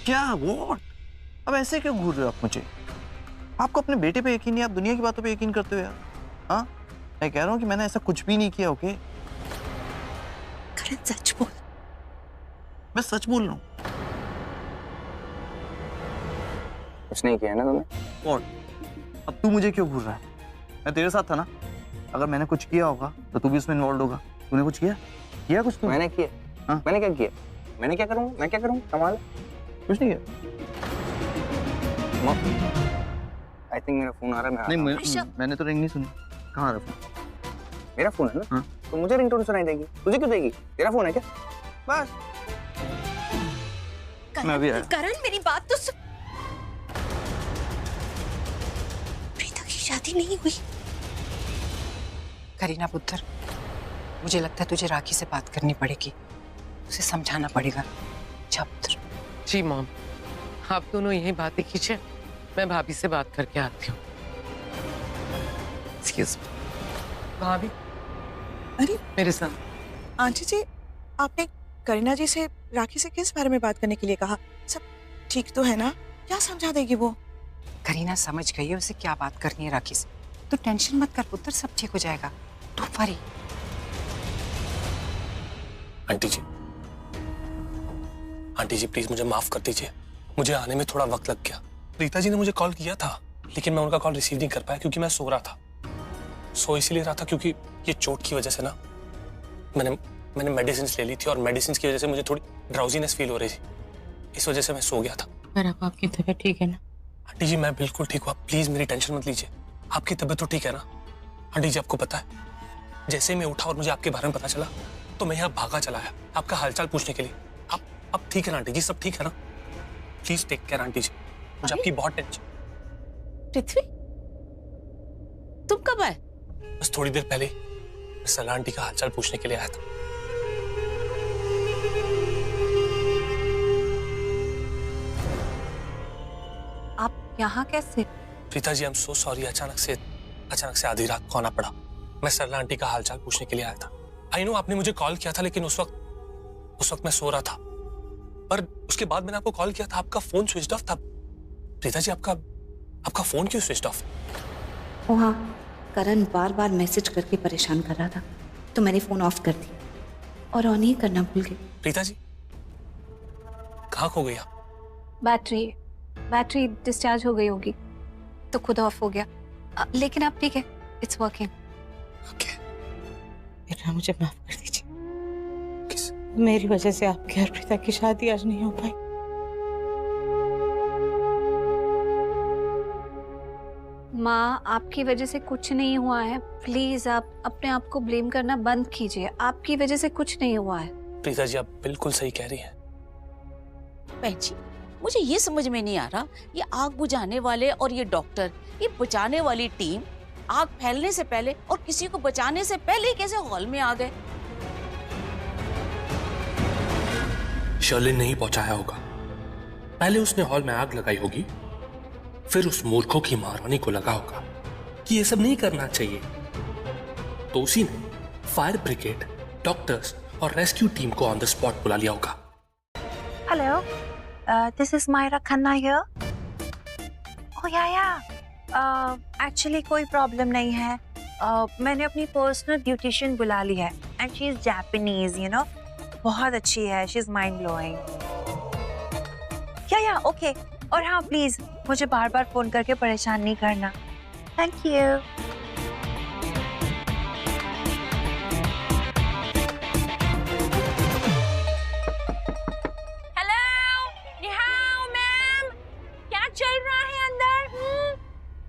क्या व्हाट? अब ऐसे क्यों घूर रहे हो आप मुझे? आपको अपने बेटे पे यकीन नहीं, आप दुनिया की बातों पे यकीन करते हो यार। हाँ मैं कह रहा हूँ कि मैंने ऐसा कुछ भी नहीं किया। ओके करण सच बोल। मैं सच बोल रहा हूँ। कुछ नहीं किया ना तुमने? व्हाट? अब तू मुझे क्यों घूर रहा है? मैं तेरे साथ था ना। अगर मैंने कुछ किया होगा तो तू भी उसमें इन्वॉल्व होगा। तूने कुछ किया? किया कुछ? तू? मैंने किया। हाँ? मैंने क्या किया? मैंने क्या करूँगा? मैं क्या करूँगा? कमाल। कुछ नहीं किया। आई थिंक मेरा फोन आ रहा है। नहीं मैंने तो रिंग नहीं सुनी। कहाँ आ रहा फोन? मेरा फोन है ना। तो मुझे रिंगटोन सुनाई देगी, तुझे क्यों देगी? तेरा फोन है क्या? बस मैं भी आया। करण मेरी बात तो सुन। प्रीता की शादी नहीं हुई। करीना पुत्र, मुझे लगता है तुझे राखी से बात करनी पड़ेगी, उसे समझाना पड़ेगा। जा पुत्र। जी मॉम, आप दोनों यही बातें कीजिए, मैं भाभी से बात करके आती हूँ। Excuse me. भाभी। अरे मेरे साथ। आंटी जी, आपने करीना जी से राखी से किस बारे में बात करने के लिए कहा? सब ठीक तो है ना? क्या समझा देगी वो? करीना समझ गई है उसे क्या बात करनी है राखी से। तो टेंशन मत कर पुत्र, सब ठीक हो जाएगा। Don't worry. Aunty ji please मुझे माफ कर दीजिए, मुझे आने में थोड़ा वक्त लग गया। प्रीता जी ने मुझे कॉल किया था, लेकिन मैं उनका कॉल रिसीव नहीं कर पाया क्योंकि मैं सो रहा था। सो इसीलिए रहा था क्योंकि ये चोट की वजह से ना मैंने मेडिसिन ले ली थी और मेडिसिन की वजह से मुझे थोड़ी ड्राउजीनेस फील हो रही थी, इस वजह से मैं सो गया था। पर अब आपकी तबीयत ठीक है ना? आंटी जी मैं बिल्कुल ठीक हूँ, आप प्लीज मेरी टेंशन मत लीजिए। आपकी तबीयत तो ठीक है ना? आंटी जी आपको पता है, जैसे ही मैं उठा और मुझे आपके बारे में पता चला तो मैं यहाँ भागा चला आया आपका हालचाल पूछने के लिए। आप ठीक है ना आंटी जी? सब ठीक है ना? प्लीज टेक केयर आंटी जी, मुझे आपकी बहुत टेंशन। पृथ्वी, तुम कब आए? बस थोड़ी देर पहले मैं सला आंटी का हालचाल पूछने के लिए आया था। आप यहाँ कैसे? Preeta ji I am so sorry, अचानक से आधी रात को आना पड़ा। मैं सरला आंटी का हालचाल पूछने के लिए आया था। आई नो आपने मुझे कॉल किया था, लेकिन उस वक्त मैं सो रहा था। पर उसके बाद मैंने आपको कॉल किया था, आपका फोन स्विच ऑफ था। प्रीता जी आपका फोन क्यों स्विच ऑफ? वहाँ करण बार बार मैसेज करके परेशान कर रहा था, तो मैंने फोन ऑफ कर दिया और ऑन ही करना भूल गई। प्रीता जी कहाँ खो गई आप? बैटरी डिस्चार्ज हो गई होगी तो खुद ऑफ हो गया, लेकिन अब ठीक है, इट्स वर्किंग। बेटा मुझे माफ कर दीजिए, मेरी वजह से आपकी और प्रीता की शादी आज नहीं हो पाई। माँ, आपकी वजह से कुछ नहीं हुआ है, प्लीज आप अपने आप को ब्लेम करना बंद कीजिए। आपकी वजह से कुछ नहीं हुआ है। प्रीता जी आप बिल्कुल सही कह रही हैं। बहन जी, मुझे ये समझ में नहीं आ रहा, ये आग बुझाने वाले और ये डॉक्टर, ये बचाने वाली टीम आग फैलने से पहले और किसी को बचाने से पहले कैसे हॉल में आ गए? शर्लिन नहीं पहुंचाया होगा, पहले उसने हॉल में आग लगाई होगी, फिर उस मूर्खों की महारानी को लगा होगा कि ये सब नहीं करना चाहिए, तो उसी ने फायर ब्रिगेड, डॉक्टर्स और रेस्क्यू टीम को ऑन द स्पॉट बुला लिया होगा। Hello, this is Myra Khanna here. Oh yeah actually कोई प्रॉब्लम नहीं है। मैंने अपनी पर्सनल ब्यूटिशियन बुला ली है and she is Japanese, you know, बहुत अच्छी है, शी इज माइंड ब्लोइंग। या ओके। और हाँ प्लीज मुझे बार बार फोन करके परेशान नहीं करना। Thank you.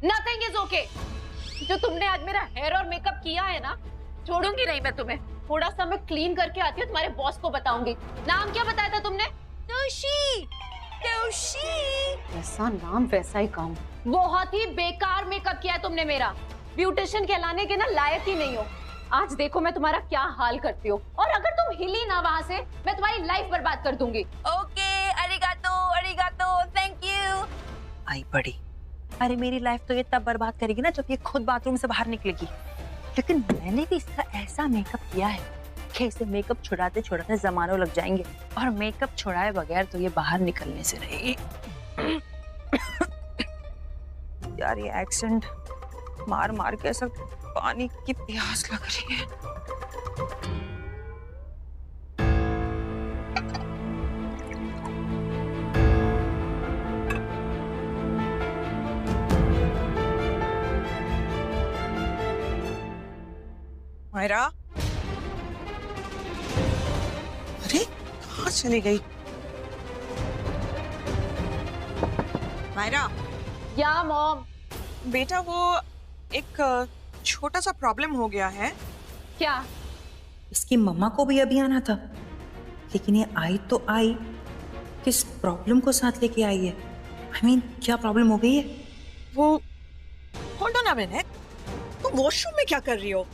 Nothing is okay. जो तुमने आज मेरा हेयर और मेकअप किया है ना, छोड़ूंगी नहीं मैं तुम्हें। थोड़ा सा मैं क्लीन करके आती हूँ, तुम्हारे बॉस को बताऊंगी। नाम क्या बताया था तुमने? तोशी। ऐसा नाम वैसा ही काम। बहुत ही बेकार मेकअप किया है तुमने मेरा। ब्यूटिशियन कहलाने के ना लायक ही नहीं हो। आज देखो मैं तुम्हारा क्या हाल करती हूँ, और अगर तुम हिली ना वहाँ से, मैं तुम्हारी लाइफ बर्बाद कर दूंगी। ओके, अरिगातो, थैंक यू। आई बड़ी, अरे मेरी लाइफ तो ये तब बर्बाद करेगी ना जब ये खुद बाथरूम से बाहर निकलेगी। लेकिन मैंने भी इसका ऐसा मेकअप किया है कि इसे मेकअप छुड़ाते छुड़ाते जमानों लग जाएंगे, और मेकअप छुड़ाए बगैर तो ये बाहर निकलने से रहेगी। यार ये एक्सेंट मार मार के ऐसा पानी की प्यास लग रही है। मायरा, अरे कहाँ चली गई? मायरा। या मॉम। बेटा वो एक छोटा सा प्रॉब्लम हो गया है। क्या? इसकी मम्मा को भी अभी आना था, लेकिन ये आई तो आई, किस प्रॉब्लम को साथ लेके आई है? I mean, क्या प्रॉब्लम हो गई है? वो होल्ड ऑन अ मिनट, तुम वॉशरूम में क्या कर रही हो?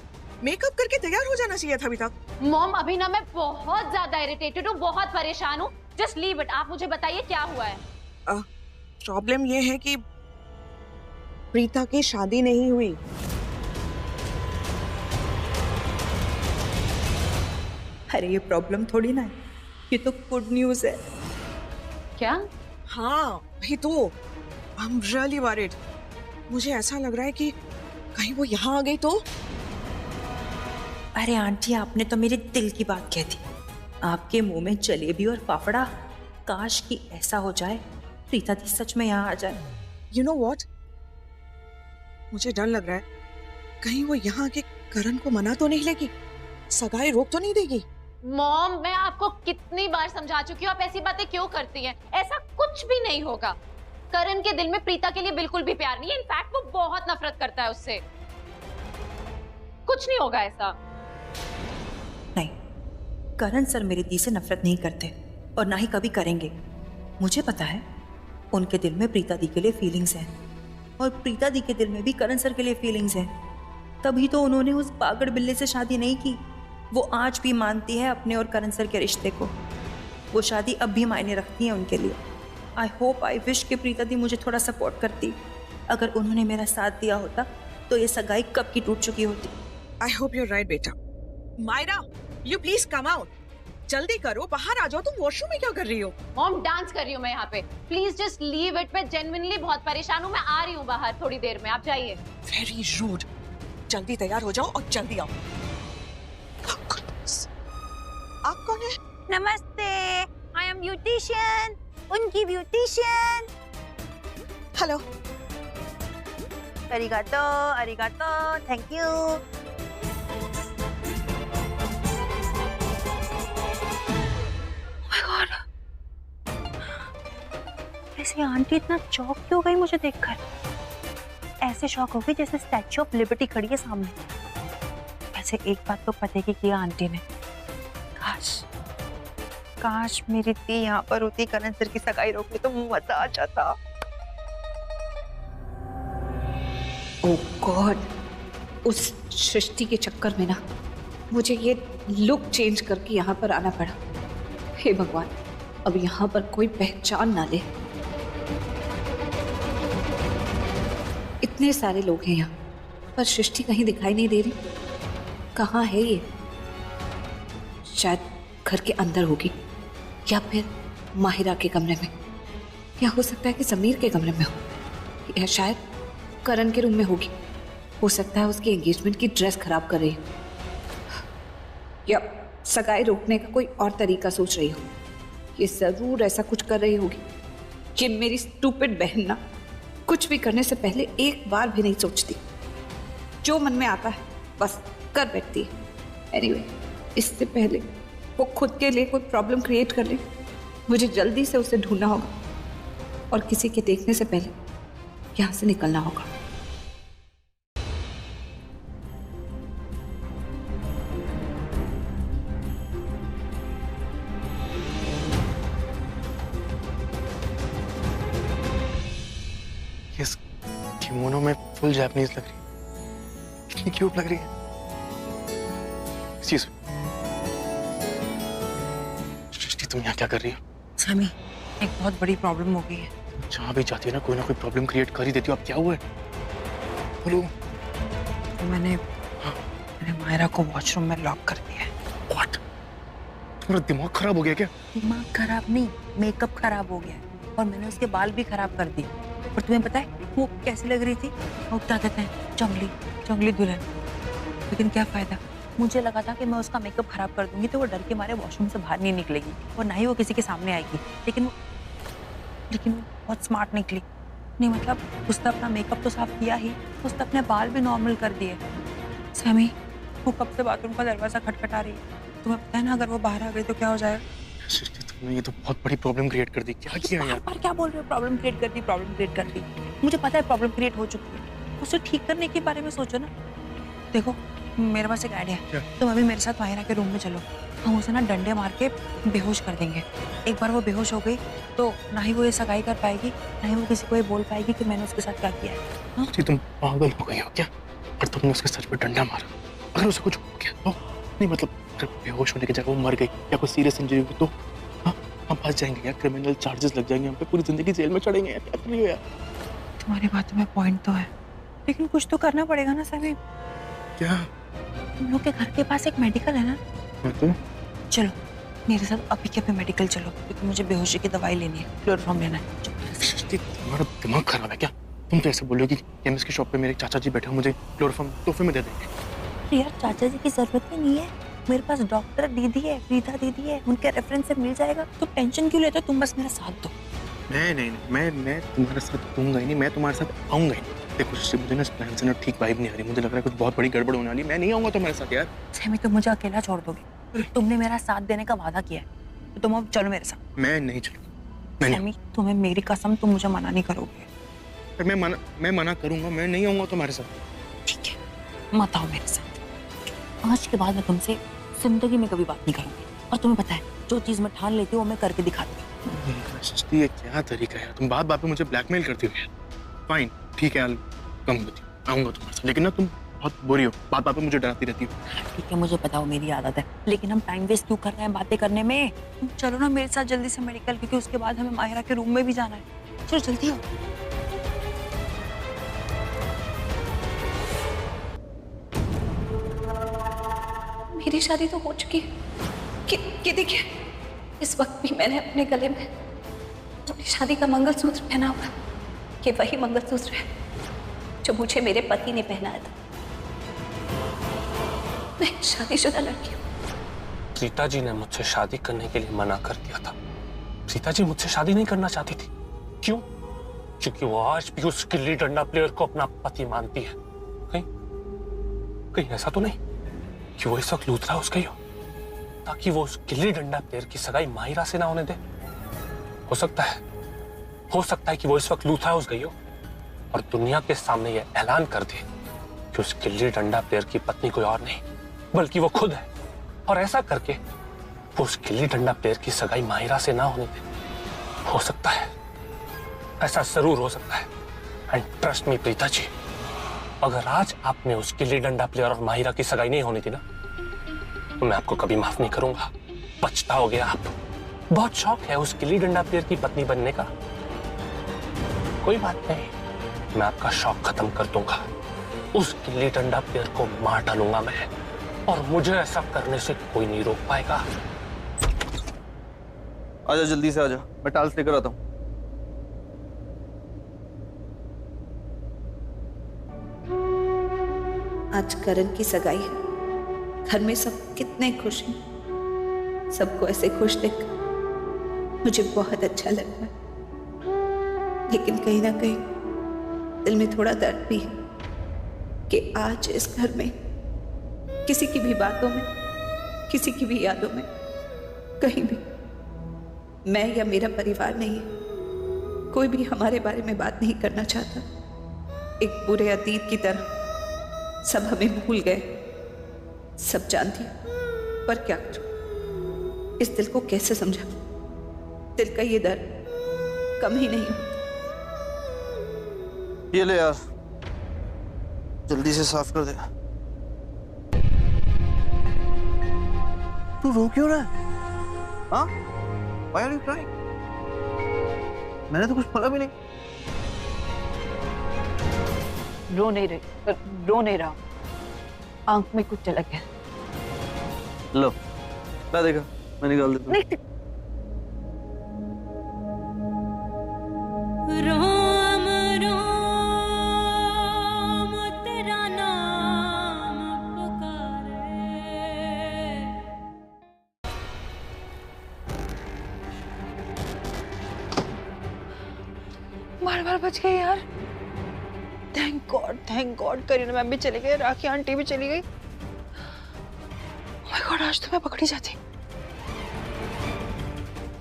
मेकअप करके तैयार हो जाना चाहिए था अभी तक। मॉम अभी ना मैं बहुत ज्यादा इरिटेटेड हूँ, बहुत परेशान हूँ। Just leave it. आप मुझे बताइए क्या हुआ है? प्रॉब्लम ये है कि प्रीता की शादी नहीं हुई। अरे ये प्रॉब्लम थोड़ी ना है, ये तो गुड न्यूज है। क्या? हाँ वही तो। I am really worried. मुझे ऐसा लग रहा है कि कहीं वो यहाँ आ गई तो। अरे आंटी, आपने तो मेरे दिल की बात कह दी। आपके मुंह में जलेबी और फाफड़ा। काश कि ऐसा हो जाए, प्रीता दी सच में यहाँ आ जाए। यू नो व्हाट, मुझे डर लग रहा है कहीं वो यहाँ आके करण को मना तो नहीं लेगी, सगाई रोक तो नहीं देगी। मॉम मैं आपको कितनी बार समझा चुकी हूँ, आप ऐसी बातें क्यों करती हैं? ऐसा कुछ भी नहीं होगा। करण के दिल में प्रीता के लिए बिल्कुल भी प्यार नहीं है। इनफैक्ट वो बहुत नफरत करता है उससे। कुछ नहीं होगा ऐसा। नहीं, करण सर मेरी दी से नफरत नहीं करते और ना ही कभी करेंगे। मुझे पता है उनके दिल में प्रीता दी के लिए फीलिंग्स हैं और प्रीता दी के दिल में भी करण सर के लिए फीलिंग्स हैं। तभी तो उन्होंने उस पागड़ बिल्ले से शादी नहीं की। वो आज भी मानती है अपने और करण सर के रिश्ते को। वो शादी अब भी मायने रखती है उनके लिए। आई होप, आई विश कि प्रीता दी मुझे थोड़ा सपोर्ट करती। अगर उन्होंने मेरा साथ दिया होता तो ये सगाई कब की टूट चुकी होती। I hope you are right बेटा। Myra, you please come out. जल्दी करो, बाहर आ जाओ। तुम वॉशरूम में क्या कर रही हो? मॉम डांस कर रही हूँ मैं यहाँ पे। Please just leave it. मैं जेन्युइनली बहुत परेशान हूँ। मैं आ रही हूँ बाहर थोड़ी देर में, आप जाइए। Very rude. जल्दी तैयार हो जाओ और जल्दी आओ। आप कौन है? नमस्ते, आई एम ब्यूटिशियन, उनकी ब्यूटिशियन। हेलो। अरिगातो, अरिगातो, थैंक यू। ऐसे आंटी इतना चौक क्यों हो गई मुझे देखकर? ऐसे शॉक हो गई जैसे स्टैच्यू ऑफ लिबर्टी खड़ी है सामने। वैसे एक बात तो पते की किया आंटी ने, काश मेरी दी यहाँ पर होती, करण सर की सगाई रोकनी तो मजा आ जाता। ओह गॉड, उस सृष्टि के चक्कर में ना मुझे ये लुक चेंज करके यहाँ पर आना पड़ा। हे भगवान, अब यहाँ पर कोई पहचान ना ले। इतने सारे लोग हैं यहाँ पर सृष्टि कहीं दिखाई नहीं दे रही। कहाँ है ये? शायद घर के अंदर होगी या फिर माहिरा के कमरे में, या हो सकता है कि समीर के कमरे में हो, या शायद करण के रूम में होगी। हो सकता है उसकी एंगेजमेंट की ड्रेस खराब कर रही हो, या सगाई रोकने का कोई और तरीका सोच रही हो। ये जरूर ऐसा कुछ कर रही होगी। ये मेरी स्टूपिड बहन ना कुछ भी करने से पहले एक बार भी नहीं सोचती। जो मन में आता है बस कर बैठती है। एनीवे, इससे पहले वो खुद के लिए कोई प्रॉब्लम क्रिएट कर ले, मुझे जल्दी से उसे ढूंढना होगा और किसी के देखने से पहले यहाँ से निकलना होगा। इस किमोनो में फुल जापानीज लग रही है, कितनी क्यूट लग रही है। सृष्टि तुम यहाँ क्या कर रही हो? समी, एक बहुत बड़ी प्रॉब्लम हो गई है। जहाँ भी जाती है ना कोई प्रॉब्लम क्रिएट कर ही देती हो। अब क्या हुआ है? बोलो। मैंने मायरा को वॉशरूम में लॉक कर दिया है। What? तुम्हारा दिमाग खराब हो गया क्या? दिमाग खराब नहीं, मेकअप खराब हो गया है और मैंने उसके बाल भी खराब कर दिए। और तुम्हें पता है वो कैसी लग रही थी? वो क्या कहते हैं, जंगली दुल्हन। लेकिन क्या फायदा, मुझे लगा था कि मैं उसका मेकअप खराब कर दूंगी तो वो डर के मारे वॉशरूम से बाहर नहीं निकलेगी और ना ही वो किसी के सामने आएगी। लेकिन वो बहुत स्मार्ट निकली। नहीं मतलब उसने अपना मेकअप तो साफ किया ही, उसने अपने बाल भी नॉर्मल कर दिए। समी, वो कब से बाथरूम का दरवाजा खटखटा रही है। तुम्हें पता है ना अगर वो बाहर आ गई तो क्या हो जाएगा? सृष्टि तुमने ये तो बहुत बड़ी प्रॉब्लम क्रिएट कर दी। क्या किया यार? पर क्या बोल रहे हो? प्रॉब्लम क्रिएट कर दी, प्रॉब्लम क्रिएट कर दी। मुझे पता है प्रॉब्लम क्रिएट हो चुकी है, उसे ठीक करने के बारे में सोचो ना। देखो मेरे पास एक आइडिया है, तुम अभी मेरे साथ माहिरा के रूम में चलो, हम उसे ना डंडे मार के बेहोश कर देंगे। एक बार वो बेहोश हो गई तो ना ही वो ये सगाई कर पाएगी, ना ही वो किसी को ये बोल पाएगी कि मैंने उसके साथ क्या किया है। जी तुम पागल हो गई हो क्या? और तुमने उसके सर पे डंडा मारा, अगर उसे कुछ हो गया तो? नहीं मतलब अगर बेहोश होने की जगह वो मर गई या कोई सीरियस इंजरी हुई तो हाँ हम फंस जाएंगे यार, क्रिमिनल चार्जेस लग जाएंगे हम पे, पूरी जिंदगी जेल में चढ़ेंगे यार। क्या कर रही हो यार? तुम्हारी बात में पॉइंट तो है, लेकिन कुछ तो करना पड़ेगा ना सभी। क्या? तुम लोग के घर के पास एक मेडिकल है ना? तो चलो मेरे साथ अभी के अभी मेडिकल चलो, क्योंकि मुझे बेहोशी की दवाई लेनी है, क्लोरोफॉर्म लेना है। तुम्हारा दिमाग खराब है क्या? तुम तो ऐसे बोलो कि केमिस्ट की शॉप पे मेरे चाचा जी बैठे हो, मुझे क्लोरोफॉर्म तोहफे में दे देंगे। यार चाचा जी की जरूरत ही नहीं है, मेरे पास डॉक्टर दीदी है, प्रीता दीदी है, उनके रेफरेंस से मिल जाएगा। तुम टेंशन क्यों लेते हो? तुम बस मेरा साथ दो। नहीं मैं तुम्हारे साथ दूंगा ही नहीं, मैं तुम्हारे साथ आऊंगा ही। देखो मुझे ना इस प्लान से ना ठीक वाइब नहीं आ रही, मुझे लग रहा है कुछ बहुत बड़ी गड़बड़ होने वाली। मैं नहीं आऊंगा तुम्हारे साथ यार। सैमी तुम मुझे अकेला छोड़ दोगे? तुमने मेरा साथ देने का वादा किया है, तो तुम अब चलो मेरे साथ। मैं नहीं चलूंगा। सैमी तुम्हें मेरी कसम, तुम मुझे मना नहीं करोगे? मैं मना करूंगा, मैं नहीं आऊंगा तुम्हारे साथ। ठीक है मत आओ मेरे साथ। आज के बाद मैं तुमसे जिंदगी में कभी बात नहीं करूंगी, और तुम्हें पता है जो चीज मैं ठान लेती हूँ वो मैं करके दिखा दूंगी। ये क्या तरीका है? तुम बात पे मुझे ब्लैकमेल करती हो। फाइन ठीक है, कम होती आऊंगा तुम्हारे साथ, लेकिन ना तुम बहुत बुरी हो, बात पे मुझे डराती रहती हो। ठीक है मुझे पता हो मेरी आदत है, लेकिन हम टाइम वेस्ट क्यों कर रहे हैं बातें करने में? तुम चलो ना मेरे साथ जल्दी से मेडिकल, क्योंकि उसके बाद हमें माहिरा के रूम में भी जाना है। चलो जल्दी हो। मेरी शादी तो हो चुकी है कि देखिए इस वक्त भी मैंने अपने गले में अपनी शादी का मंगलसूत्र पहना हुआ है। ये वही मंगलसूत्र है जो मुझे मेरे पति ने पहनाया था। मैं शादीशुदा लड़की हूँ। प्रीता जी ने मुझसे शादी करने के लिए मना कर दिया था। प्रीता जी मुझसे शादी नहीं करना चाहती थी। क्यों? क्योंकि वो आज भी उस गिल्ली डंडा प्लेयर को अपना पति मानती है। कहीं ऐसा तो नहीं कि वो इस वक्त लूथरा हाउस गई हो ताकि वो उस गिल्ली डंडा प्लेयर की सगाई माहिरा से ना होने दे? हो सकता है कि वो इस वक्त लूथरा हाउस गई हो और दुनिया के सामने ये ऐलान कर दे कि उस गिल्ली डंडा प्लेयर की पत्नी कोई और नहीं बल्कि वो खुद है, और ऐसा करके वो उस गिल्ली डंडा प्लेयर की सगाई माहिरा से ना होने दे। हो सकता है, ऐसा जरूर हो सकता है। And trust me Preeta ji, अगर आज आपने उस गिल्ली डंडा प्लेयर और माहिरा की सगाई नहीं होनी थी ना, तो मैं आपको कभी माफ नहीं करूंगा। पछताओगे आप। बहुत शौक है उस गिल्ली डंडा प्लेयर की पत्नी बनने का। कोई बात नहीं, मैं आपका शौक खत्म कर दूंगा। उस गिल्ली डंडा प्लेयर को मार डालूंगा मैं, और मुझे ऐसा करने से कोई नहीं रोक पाएगा। आजा जल्दी से आजा, मैं टाल्स लेकर आता हूँ। आज करण की सगाई है, घर में सब कितने खुश हैं। सबको ऐसे खुश देख मुझे बहुत अच्छा लग रहा है, लेकिन कहीं ना कहीं दिल में थोड़ा दर्द भी है कि आज इस घर में किसी की भी बातों में, किसी की भी यादों में, कहीं भी मैं या मेरा परिवार नहीं है, कोई भी हमारे बारे में बात नहीं करना चाहता। एक बुरे अतीत की तरह सब हमें भूल गए। सब जानती हूं, पर क्या करूं? इस दिल को कैसे समझा? दिल का ये दर्द कम ही नहीं होता। ये ले यार, जल्दी से साफ कर दे। तू रो क्यों रहा है? हाँ? Why are you crying? मैंने तो कुछ बोला भी नहीं। रो नहीं रहा, आंख में कुछ चला गया। लो, मैं देखा, मैं निकाल देता हूँ। रोम रोम तेरा नाम पुकारे। बार बच गई यार। थैंक गॉड करीना मैम भी चली गई, राखी आंटी भी चली गई। ओह माय गॉड, आज तो मैं पकड़ी जाती।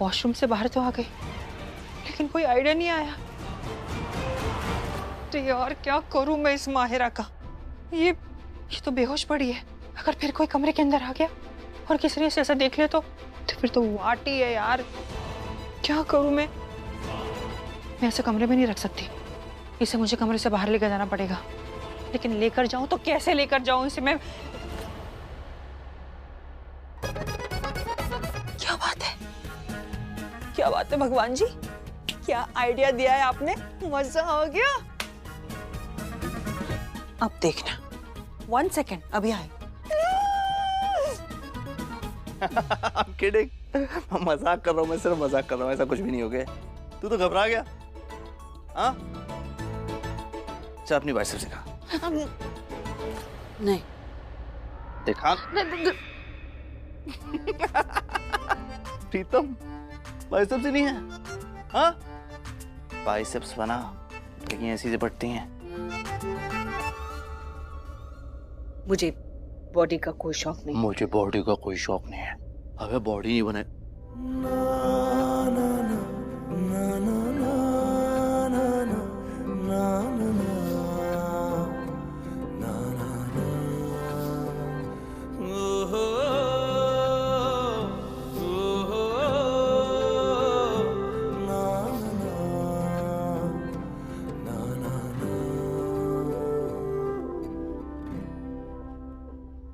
वॉशरूम से बाहर तो आ गई, लेकिन कोई आइडिया नहीं आया। तो यार क्या करूं मैं इस माहिरा का? ये तो बेहोश पड़ी है। अगर फिर कोई कमरे के अंदर आ गया और किसी ने इसे ऐसा देख लिया तो फिर तो वाटी है यार। क्या करूं मैं ऐसे कमरे में नहीं रख सकती। इसे मुझे कमरे से बाहर लेकर जाना पड़ेगा, लेकिन लेकर जाऊं तो कैसे लेकर जाऊं इसे मैं? क्या बात है, क्या बात है भगवान जी, क्या आइडिया दिया है आपने, मजा आ गया। अब देखना, 1 सेकेंड, अभी आए। किडिंग, मजाक कर रहा हूँ मैं, सिर्फ मजाक कर रहा हूँ, ऐसा कुछ भी नहीं हो गया। तू तो घबरा गया। हाँ, चल अपनी बाइसेप्स दिखा। नहीं दिखा। प्रीतम, बाइसेप्स ही नहीं है? हाँ, बाइसेप्स बना, लेकिन ऐसी झपटती हैं। मुझे बॉडी का कोई शौक नहीं। मुझे बॉडी का कोई शौक नहीं है। अबे बॉडी नहीं बने।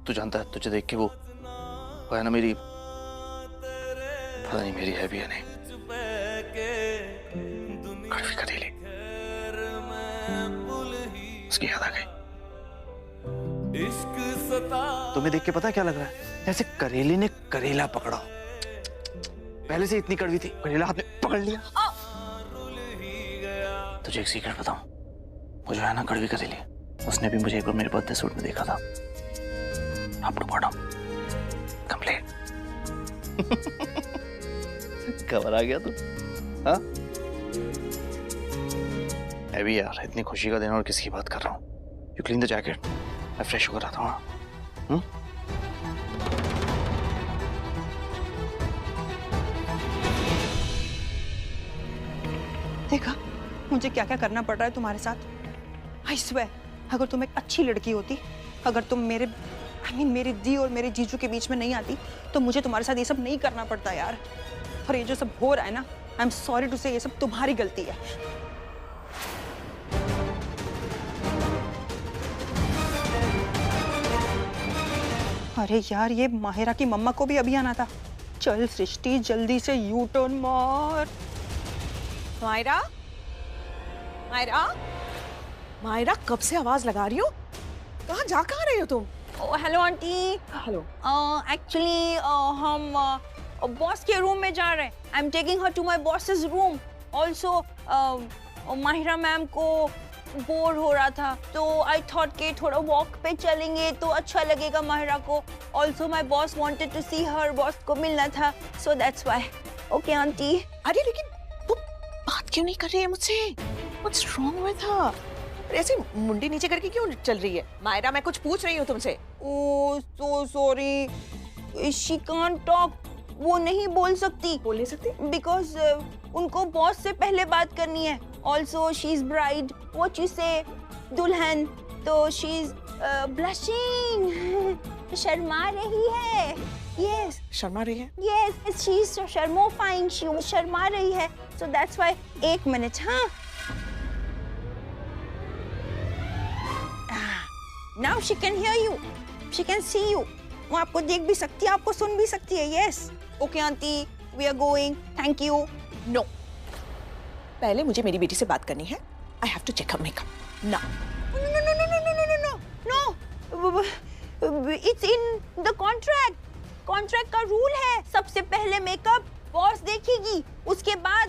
तू जानता है, तुझे देख के वो है ना मेरी, पता नहीं मेरी है भी या नहीं, कड़वी करेली, उसकी याद आ गई। तुम्हें देख के पता क्या लग रहा है? जैसे करेली ने करेला पकड़ा। पहले से इतनी कड़वी थी, करेला हाथ में पकड़ लिया। तुझे एक सीक्रेट बताऊं, वो जो है ना कड़वी करेली, उसने भी मुझे एक बार मेरे बर्थडे सूट में देखा था। Top to bottom, complete. घबरा गया तू? हाँ? अभी यार इतनी खुशी का दिन और किसकी बात कर रहा हूँ? You clean the jacket. मैं फ्रेश होकर आता हूँ। देखा मुझे क्या क्या करना पड़ रहा है तुम्हारे साथ। I swear, अगर तुम एक अच्छी लड़की होती, अगर तुम मेरे मेरी दी और मेरे जीजू के बीच में नहीं आती, तो मुझे तुम्हारे साथ ये सब नहीं करना पड़ता यार। और ये जो सब हो रहा है ना, आई एम सॉरी टू से, ये सब तुम्हारी गलती है। अरे यार, ये माहिरा की मम्मा को भी अभी आना था। चल सृष्टि, जल्दी से यू टर्न मार। मायरा, मायरा, मायरा, कब से आवाज लगा रही हो? कहाँ रही हो तुम? Hello aunty. हेलो। एक्चुअली हम बॉस के रूम में जा रहे हैं। I am taking her to my boss's room. Also Mahira ma'am को बोर हो रहा था, तो आई थॉट कि थोड़ा वॉक पे चलेंगे तो अच्छा लगेगा माहिरा को। Also my boss wanted to see her, boss को मिलना था, so that's why. Okay aunty. अरे लेकिन तू बात क्यों नहीं कर रही है मुझसे? What's wrong with her? ऐसे मुंडी नीचे करके क्यों चल रही है? मायरा, मैं कुछ पूछ रही हूँ तुमसे। Oh so sorry, she can't talk. वो नहीं बोल सकती। बोल नहीं सकती? बिकॉज उनको बॉस से पहले बात करनी है। Also she is bride, what you से, दुल्हन, तो शी इज ब्लशिंग, शर्मा रही है। यस, शर्मा रही है? यस, शी इज शर्मोफाइंग, शी शर्मा रही है, सो दैट्स व्हाई। एक मिनट। हाँ, now she can hear you, she can see you. वो आपको देख भी सकती है, आपको सुन भी सकती है। yes, okay aunty, we are going, thank you. No, पहले मुझे मेरी बेटी से बात करनी है। I have to check her makeup. No. No, it's in the contract. Contract का रूल है, सबसे पहले मेकअप बॉस देखेगी, उसके बाद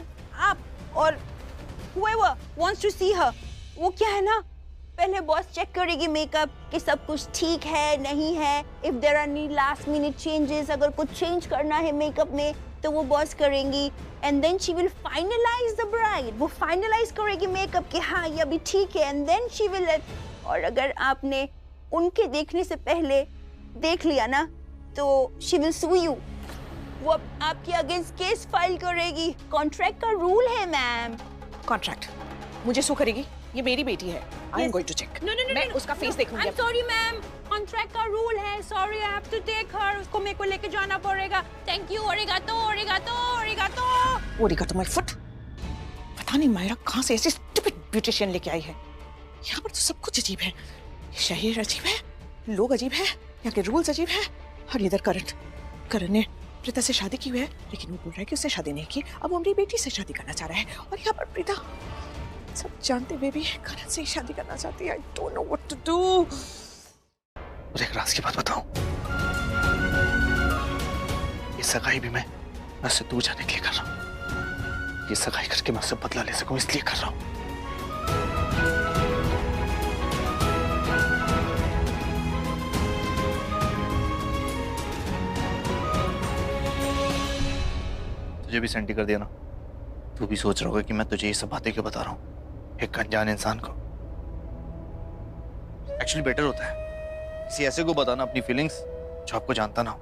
आप और whoever wants to see her। वो क्या है ना, पहले बॉस चेक करेगी मेकअप कि सब कुछ ठीक है नहीं है। If there are any last minute changes, अगर कुछ चेंज करना है मेकअप में तो वो बॉस करेंगी। And then she will finalize the bride. वो फाइनलाइज करेगी मेकअप कि हाँ ये अभी ठीक है, एंड देन शी विल। और अगर आपने उनके देखने से पहले देख लिया ना तो शी विल सू यू। वो आपके अगेंस्ट केस फाइल करेगी। कॉन्ट्रैक्ट का रूल है मैम। कॉन्ट्रैक्ट मुझे सो करेगी? ये मेरी बेटी है। I am going to check. मैं उसका फेस देखूंगी। I am sorry ma'am, contract का रूल है। Sorry, I have to take her. उसको मेरे को लेके जाना पड़ेगा। Thank you. ओरिगातो ओरिगातो ओरिगातो। ओरिगातो माय फुट। पता नहीं मायरा कहाँ से ऐसी स्टूपिड ब्यूटिशियन लेके आई है। यहाँ पर तो सब कुछ अजीब है। शहर अजीब है, लोग अजीब है, यहाँ के रूल्स अजीब है। और इधर करण ने प्रीता से शादी की हुई है, लेकिन वो बोल रहा है कि उससे शादी नहीं की, अब वो अपनी बेटी से शादी करना चाह रहा है। और यहाँ पर प्रीता सब जानते हुए भी करण से ही शादी करना चाहती है। I don't know what to do. और एक राज की बात बताऊं, ये सगाई भी मैं उससे दूर जाने के लिए कर रहा हूँ। ये सगाई करके मैं उससे बदला ले सकूं इसलिए कर रहा हूँ। तुझे भी सेंटी कर दिया ना? तू भी सोच रहा होगा कि मैं तुझे ये सब बातें क्यों बता रहा हूँ एक अनजान इंसान को। एक्चुअली बेटर होता है किसी ऐसे को बताना अपनी फीलिंग्स जो आपको जानता ना हो,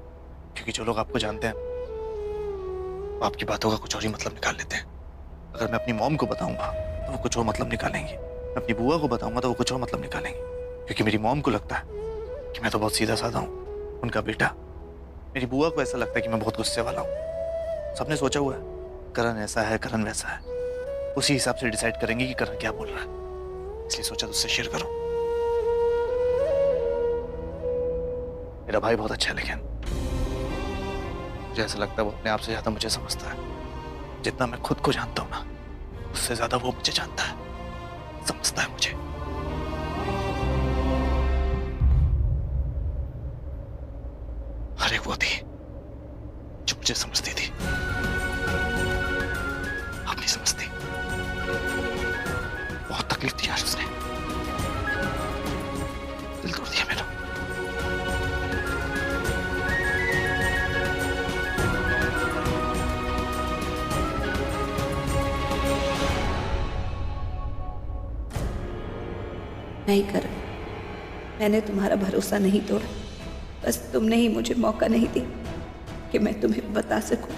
क्योंकि जो लोग आपको जानते हैं वो आपकी बातों का कुछ और ही मतलब निकाल लेते हैं। अगर मैं अपनी मॉम को बताऊंगा तो वो कुछ और मतलब निकालेंगे, मैं अपनी बुआ को बताऊंगा तो वो कुछ और मतलब निकालेंगे, क्योंकि मेरी मॉम को लगता है कि मैं तो बहुत सीधा साधा हूँ, उनका बेटा। मेरी बुआ को ऐसा लगता है कि मैं बहुत गुस्से वाला हूँ। सबने सोचा हुआ है करण ऐसा है, करण वैसा है, उसी हिसाब से डिसाइड करेंगे कि करण क्या बोल रहा है। इसलिए सोचा तुझसे शेयर करूं। मेरा भाई बहुत अच्छा है, लेकिन मुझे ऐसा लगता है वो अपने आप से ज्यादा मुझे समझता है। जितना मैं खुद को जानता हूं ना, उससे ज्यादा वो मुझे जानता है, समझता है मुझे। हर एक वो थी जो मुझे समझती थी, अब नहीं समझती। बहुत तकलीफ दी यार उसने, दिल तोड़ दिया मेरा। नहीं कर, मैंने तुम्हारा भरोसा नहीं तोड़ा, बस तुमने ही मुझे मौका नहीं दिया कि मैं तुम्हें बता सकूं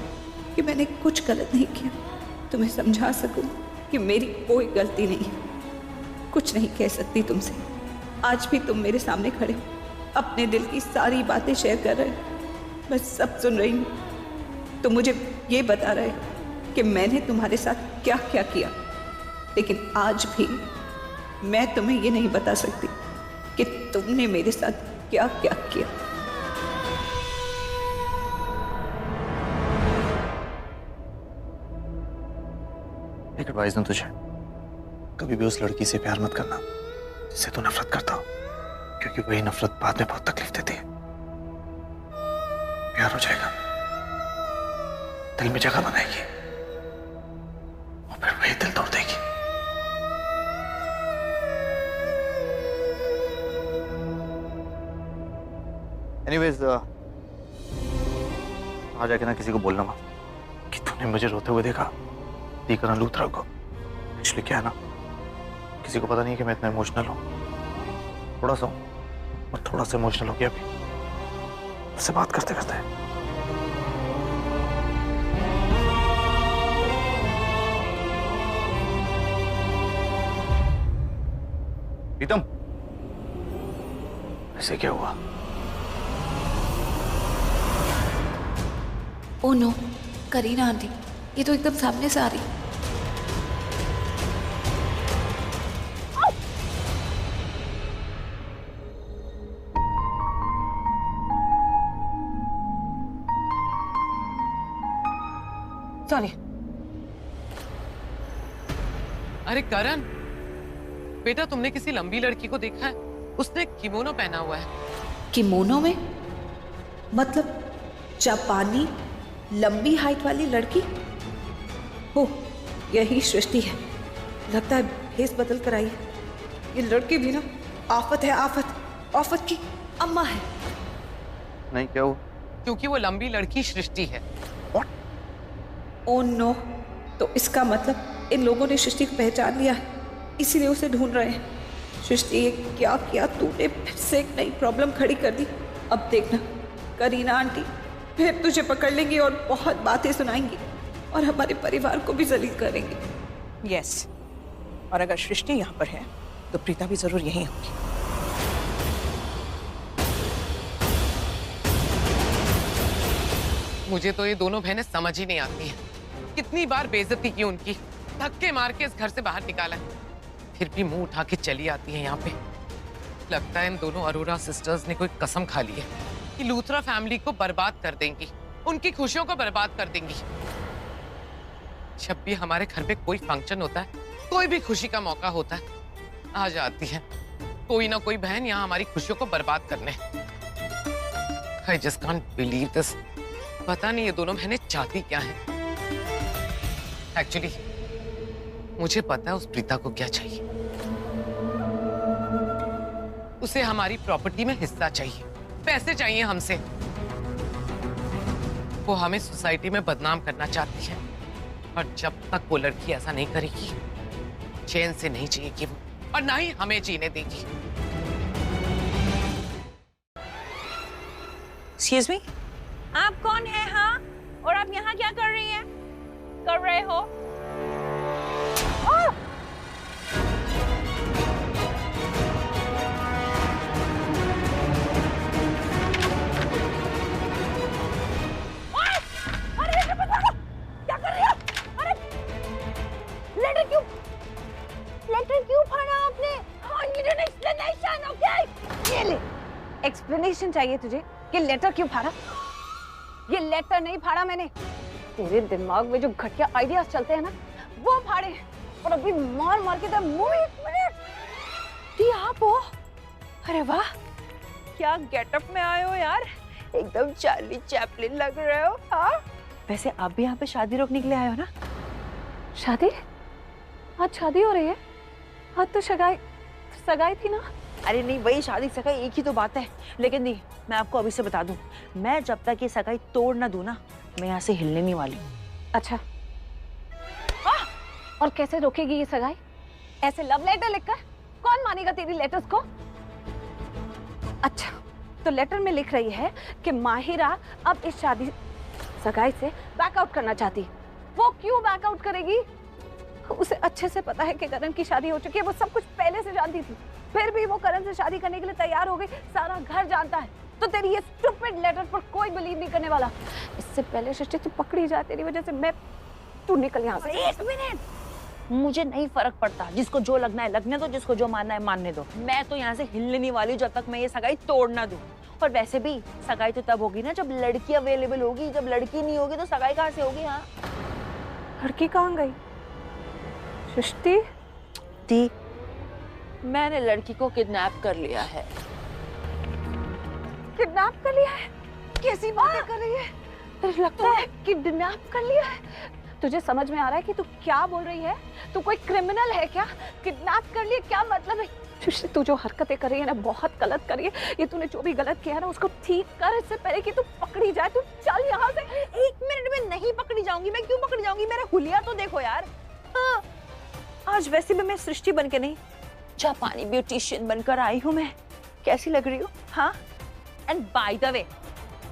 कि मैंने कुछ गलत नहीं किया, तुम्हें समझा सकूं कि मेरी कोई गलती नहीं है। कुछ नहीं कह सकती तुमसे। आज भी तुम मेरे सामने खड़े हो, अपने दिल की सारी बातें शेयर कर रहे हो, मैं सब सुन रही हूँ। तुम मुझे ये बता रहे हो कि मैंने तुम्हारे साथ क्या क्या किया, लेकिन आज भी मैं तुम्हें ये नहीं बता सकती कि तुमने मेरे साथ क्या क्या किया। एक एडवाइस दूं तुझे, कभी भी उस लड़की से प्यार मत करना जिससे तू नफरत करता हो, क्योंकि वही नफरत बाद में बहुत तकलीफ देती है। प्यार हो जाएगा, दिल में जगह बनाएगी और फिर वही दिल तोड़ देगी। एनीवेज, आ जाके ना किसी को बोलना मत कि तूने मुझे रोते हुए देखा करण लूथरा को। एक्चुअली क्या है ना, किसी को पता नहीं कि मैं इतना इमोशनल हूँ, थोड़ा सा हूँ और थोड़ा सा इमोशनल हो गया अभी उससे बात करते करते। प्रीतम, ऐसे क्या हुआ? ओ नो, करीना आंटी, ये तो एकदम सामने से आ रही। सॉरी। अरे करण, बेटा तुमने किसी लंबी लड़की को देखा है? उसने किमोनो पहना हुआ है। किमोनो में? मतलब जापानी लंबी हाइट वाली लड़की? हो, यही सृष्टि है। लगता है भेस बदल कर आई है। ये लड़की भी ना आफत है, आफत। आफत की अम्मा है। नहीं, क्या हुआ? क्योंकि वो लंबी लड़की सृष्टि है। ओह नो, तो इसका मतलब इन लोगों ने सृष्टि को पहचान लिया है, इसीलिए उसे ढूंढ रहे हैं। सृष्टि, ये क्या किया तूने? फिर से एक नई प्रॉब्लम खड़ी कर दी। अब देखना, करीना आंटी फिर तुझे पकड़ लेंगी और बहुत बातें सुनाएंगी और हमारे परिवार को भी जलील करेंगी। यस, और अगर सृष्टि यहाँ पर है तो प्रीता भी जरूर यहीं होगी। मुझे तो ये दोनों बहनें समझ ही नहीं आती हैं। कितनी बार बेइज्जती की उनकी, धक्के मार के इस घर से बाहर निकाला है, फिर भी मुंह उठा के चली आती हैं यहाँ पे। लगता है इन दोनों अरोरा सिस्टर्स ने कोई कसम खा ली है कि लूथरा फैमिली को बर्बाद कर देंगी, उनकी खुशियों को बर्बाद कर देंगी। जब भी हमारे घर पे कोई फंक्शन होता है, कोई भी खुशी का मौका होता है, आ जाती है कोई ना कोई बहन यहाँ हमारी खुशियों को बर्बाद करने। I just can't believe this। पता नहीं ये दोनों बहनें चाहती क्या हैं। एक्चुअली मुझे पता है उस प्रीता को क्या चाहिए। उसे हमारी प्रॉपर्टी में हिस्सा चाहिए, पैसे चाहिए हमसे। वो हमें सोसाइटी में बदनाम करना चाहती है, और जब तक वो लड़की ऐसा नहीं करेगी, चैन से नहीं जिएगी वो, और ना ही हमें जीने देगी। Excuse me? आप कौन है? हाँ, और आप यहाँ क्या कर रही हैं? कर रहे हो? एक्सप्लेनेशन चाहिए तुझे कि लेटर क्यों फाड़ा? ये लेटर नहीं फाड़ा मैंने, तेरे दिमाग में जो घटिया आइडियाज चलते हैं ना, वो फाड़े। और अभी मार मार के मुंह। एक मिनट, आप हो? अरे वाह, क्या गेटअप में आए हो यार, एकदम चार्ली चैपलिन लग रहे हो। हाँ, वैसे आप भी यहाँ पे शादी रोकने के लिए आए हो ना? शादी? आज शादी हो रही है? आज तो सगाई थी ना? अरे नहीं, वही शादी सगाई एक ही तो बात है। लेकिन नहीं, मैं आपको अभी से बता दूं, मैं जब तक ये सगाई तोड़ ना दूं ना, मैं यहाँ से हिलने नहीं वाली। अच्छा, और कैसे रोकेगी ये सगाई? ऐसे लव लेटर लिखकर? कौन मानेगा तेरी लेटर्स को? अच्छा, तो लेटर में लिख रही है कि माहिरा अब इस सगाई से बैकआउट करना चाहती। वो क्यों बैकआउट करेगी? उसे अच्छे से पता है कि करण की शादी हो चुकी है, वो सब कुछ पहले से जानती थी, फिर भी वो करण से शादी करने के लिए तैयार हो गई। सारा घर जानता है, तो तेरी ये स्टूपिड लेटर पर कोई बिलीव नहीं करने वाला। इससे पहले सृष्टि तू पकड़ी जा, तेरी वजह से तू निकल यहाँ से। एक मिनट, मुझे नहीं फर्क पड़ता, जिसको जो लगना है लगने दो, जिसको जो मानना है मानने दो। मैं तो यहाँ से हिलने नहीं वाली जब तक मैं ये सगाई तोड़ ना दूं। और वैसे भी सगाई तो तब होगी ना जब लड़की अवेलेबल होगी, जब लड़की नहीं होगी तो सगाई कहाँ से होगी? हाँ, लड़की कहाँ गई? सृष्टि दी, मैंने लड़की को किडनैप कर लिया है। किडनैप कर लिया है? कैसी बातें कर रही है? तुझे लगता है किडनैप कर लिया है? तुझे समझ में आ रहा है कि तू क्या बोल रही है? तू कोई क्रिमिनल है क्या? किडनैप कर लिया क्या मतलब है? सृष्टि, तू जो हरकतें कर रही है ना, बहुत गलत कर रही है। ये तूने जो भी गलत किया है ना, उसको ठीक कर इससे पहले कि तू पकड़ी जाए। तू चल यहाँ से। 1 मिनट में नहीं पकड़ी जाऊंगी। मैं क्यों पकड़ी जाऊंगी? मेरा हुलिया तो देखो यार। आज वैसे भी मैं सृष्टि बन के नहीं, जापानी ब्यूटिशियन बनकर आई हूँ मैं। कैसी लग रही हूँ? हाँ, and by the way,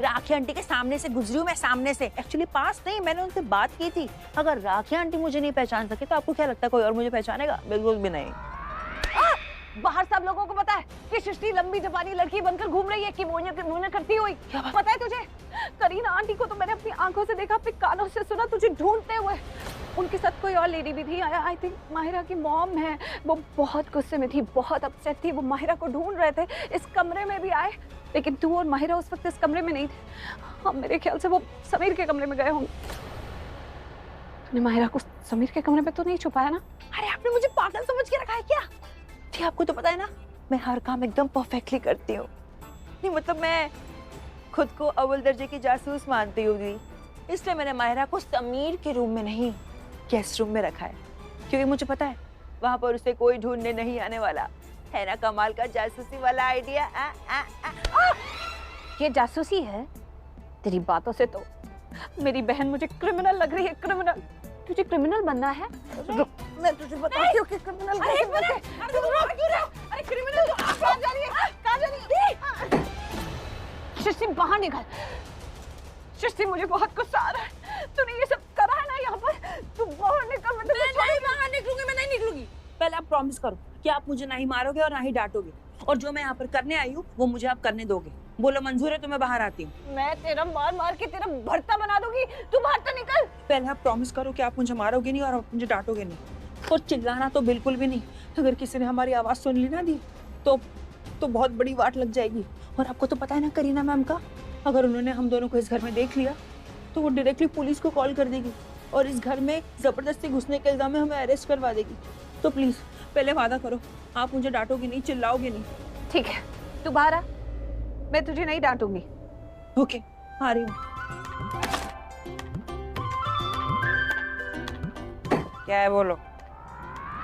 rakhi aunty के सामने से गुजरी हूँ मैं, सामने से। एक्चुअली पास नहीं, मैंने उनसे बात की थी। अगर राखी आंटी मुझे नहीं पहचान सके तो आपको क्या लगता है कोई और मुझे पहचानेगा? बिल्कुल भी नहीं। बाहर सब लोगों को पता है कि सृष्टि लंबी जापानी लड़की बनकर घूम रही है, कि मोना करती हुई। पता है तुझे? करीना आंटी को तो मैंने अपनी आंखों से देखा, अपने कानों से सुना, तुझे ढूंढते हुए। उनके साथ कोई और लेडी भी थी, आई थिंक माहिरा की मॉम है। वो बहुत गुस्से में थी, बहुत अपसेट थी। वो माहिरा को ढूंढ रहे थे, इस कमरे में भी आए, लेकिन तू और माहिरा उस वक्त इस कमरे में नहीं थे। हाँ, मेरे ख्याल से वो समीर के कमरे में गए होंगे। तूने माहिरा को समीर के कमरे में तो नहीं छुपाया ना? अरे आपने मुझे पागल समझ के रखा है क्या? जी, आपको तो पता है ना, मैं हर काम एकदम परफेक्टली करती हूँ। नहीं मतलब मैं खुद को अव्वल दर्जे की जासूस मानती होगी, इसलिए मैंने माहिरा को समीर के रूम में नहीं, गेस्ट रूम में रखा है, क्योंकि मुझे पता है वहां पर उसे कोई ढूंढने नहीं आने वाला है। ना कमाल का जासूसी वाला आइडिया। ये जासूसी है? तेरी बातों से तो मेरी बहन मुझे क्रिमिनल लग रही है। क्रिमिनल? तुझे क्रिमिनल बनना है? मैं तुझे बताती हूँ कि क्रिमिनल कैसे बनते हैं। अरे क्रिमिनल कहाँ जा रही है? कहाँ जा रही है? सृष्टि, बाहर निकल। सृष्टि मुझे बहुत गुस्सा आ रहा है। तूने ये सब करा है ना यहाँ पर। तू बाहर निकल। मैं नहीं बाहर निकलूंगी, मैं नहीं निकलूंगी। पहले आप प्रॉमिस करो कि आप मुझे ना ही मारोगे और ना ही डांटोगे, और जो मैं यहाँ पर करने आई हूँ वो मुझे आप करने दोगे। बोलो मंजूर है तो मैं बाहर आती हूँ। मैं तेरा मार मार के तेरा भरता बना दूंगी। तू बाहर तो निकल। पहले आप प्रॉमिस करो कि आप मुझे मारोगे नहीं और आप मुझे डांटोगे नहीं, और चिल्लाना तो बिल्कुल भी नहीं। अगर किसी ने हमारी आवाज सुन ली ना दी तो बहुत बड़ी वाट लग जाएगी। और आपको तो पता है ना करीना मैम का, अगर उन्होंने हम दोनों को इस घर में देख लिया तो वो डायरेक्टली पुलिस को कॉल कर देगी और इस घर में जबरदस्ती घुसने के इल्जाम में हमें अरेस्ट करवा देगी। तो प्लीज पहले वादा करो आप मुझे डांटोगे नहीं, चिल्लाओगे नहीं। ठीक है, तू बाहर आ, मैं तुझे नहीं डांटूंगी। ओके, आ रही हूँ। क्या है बोलो।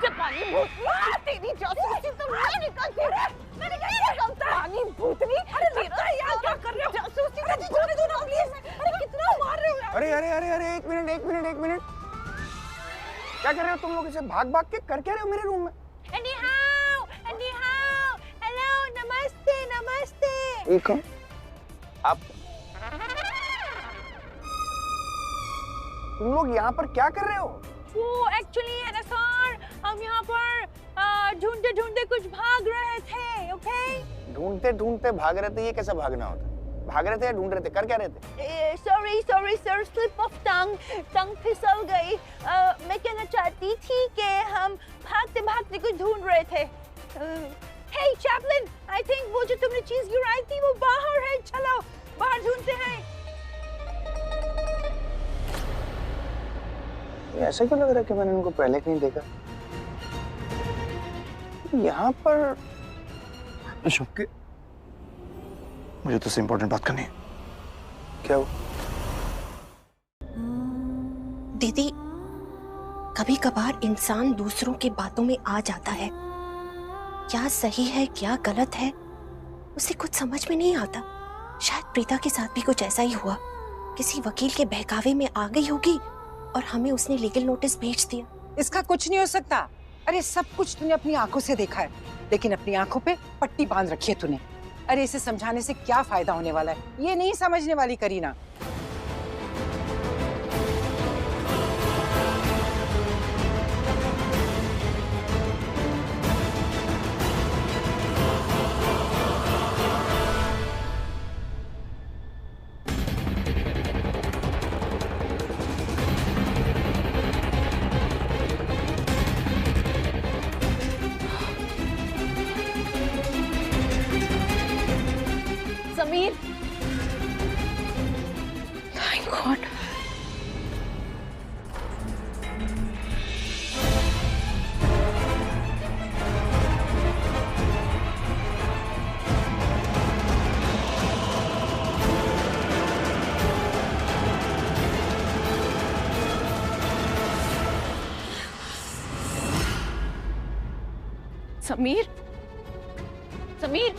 जापानी भूतनी, तेरी जासूसी तो मैं निकलती। मैंने क्या निकलता? जापानी भूतनी, अरे लगता है यार क्या कर रहे हो? जासूसी का छोड़ दो ना प्लीज। अरे कितना मार रहे हो यार? अरे अरे अरे अरे एक मिनट क्या कर रहे हो तुम लोग? इसे भाग भाग के कर क्या रहे हो मेरे रूम में? हेलो, नमस्ते। ठीक है, आप तुम लोग यहाँ पर क्या कर रहे हो? वो एक्चुअली है ना सर, हम यहाँ पर ढूंढते कुछ भाग रहे थे। ओके, ढूंढते भाग रहे थे? ये कैसा भागना होता है? भाग रहे थे या ढूंढ रहे थे? कर क्या रहे थे? Sorry sir, slip of tongue फिसल गई। मैं कहना चाहती थी कि हम भागते कुछ ढूंढ रहे थे। हे चैपलिन, आई थिंक वो जो तुमने चीज गिराई थी वो बाहर है। चलो बाहर ढूंढते हैं। ऐसा क्यों लग रहा है कि मैंने उनको पहले कहीं देखा? यहाँ पर शुक्र, मुझे तो इम्पोर्टेंट बात करनी है। क्या हो? दीदी, कभी कभार इंसान दूसरों की बातों में आ जाता है। क्या सही है क्या गलत है उसे कुछ समझ में नहीं आता। शायद प्रीता के साथ भी कुछ ऐसा ही हुआ। किसी वकील के बहकावे में आ गई होगी और हमें उसने लीगल नोटिस भेज दिया। इसका कुछ नहीं हो सकता। अरे सब कुछ तूने अपनी आंखों से देखा है, लेकिन अपनी आंखों पे पट्टी बांध रखी है तूने। अरे इसे समझाने से क्या फायदा होने वाला है? ये नहीं समझने वाली करीना। Sameer, thank God. समीर, समीर,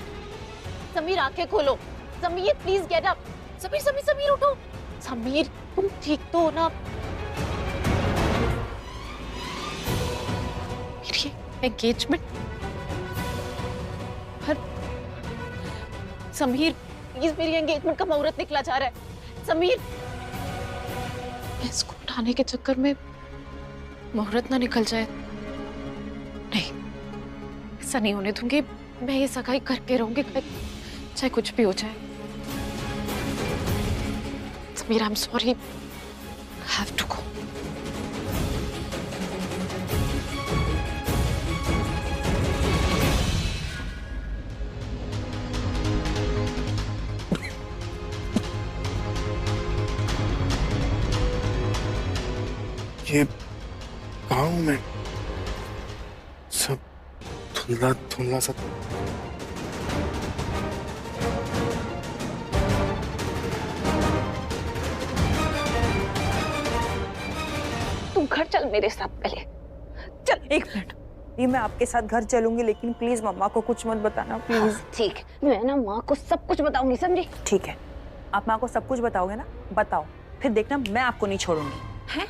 समीर आंखें खोलो। Sameer please get up. Sameer उठो। समीर तुम ठीक तो हो ना? मेरी एंगेजमेंट पर समीर प्लीज, मेरी एंगेजमेंट का मुहूर्त निकला जा रहा है। समीर, इसको उठाने के चक्कर में मुहूर्त ना निकल जाए। नहीं, ऐसा नहीं होने दूंगी। मैं ये सगाई करके रहूंगी, चाहे कुछ भी हो जाए। Sameer, I am sorry, I have to go. ये कहाँ हूँ मैं? सब धुंधला सा। तुम घर चल मेरे साथ पहले। चल एक मिनट, ये मैं आपके साथ घर चलूंगी, लेकिन प्लीज मम्मा को कुछ मत बताना प्लीज। ठीक, मैं ना माँ को सब कुछ बताऊंगी, समझी? ठीक है, आप माँ को सब कुछ बताओगे ना? बताओ, फिर देखना मैं आपको नहीं छोड़ूंगी। हैं?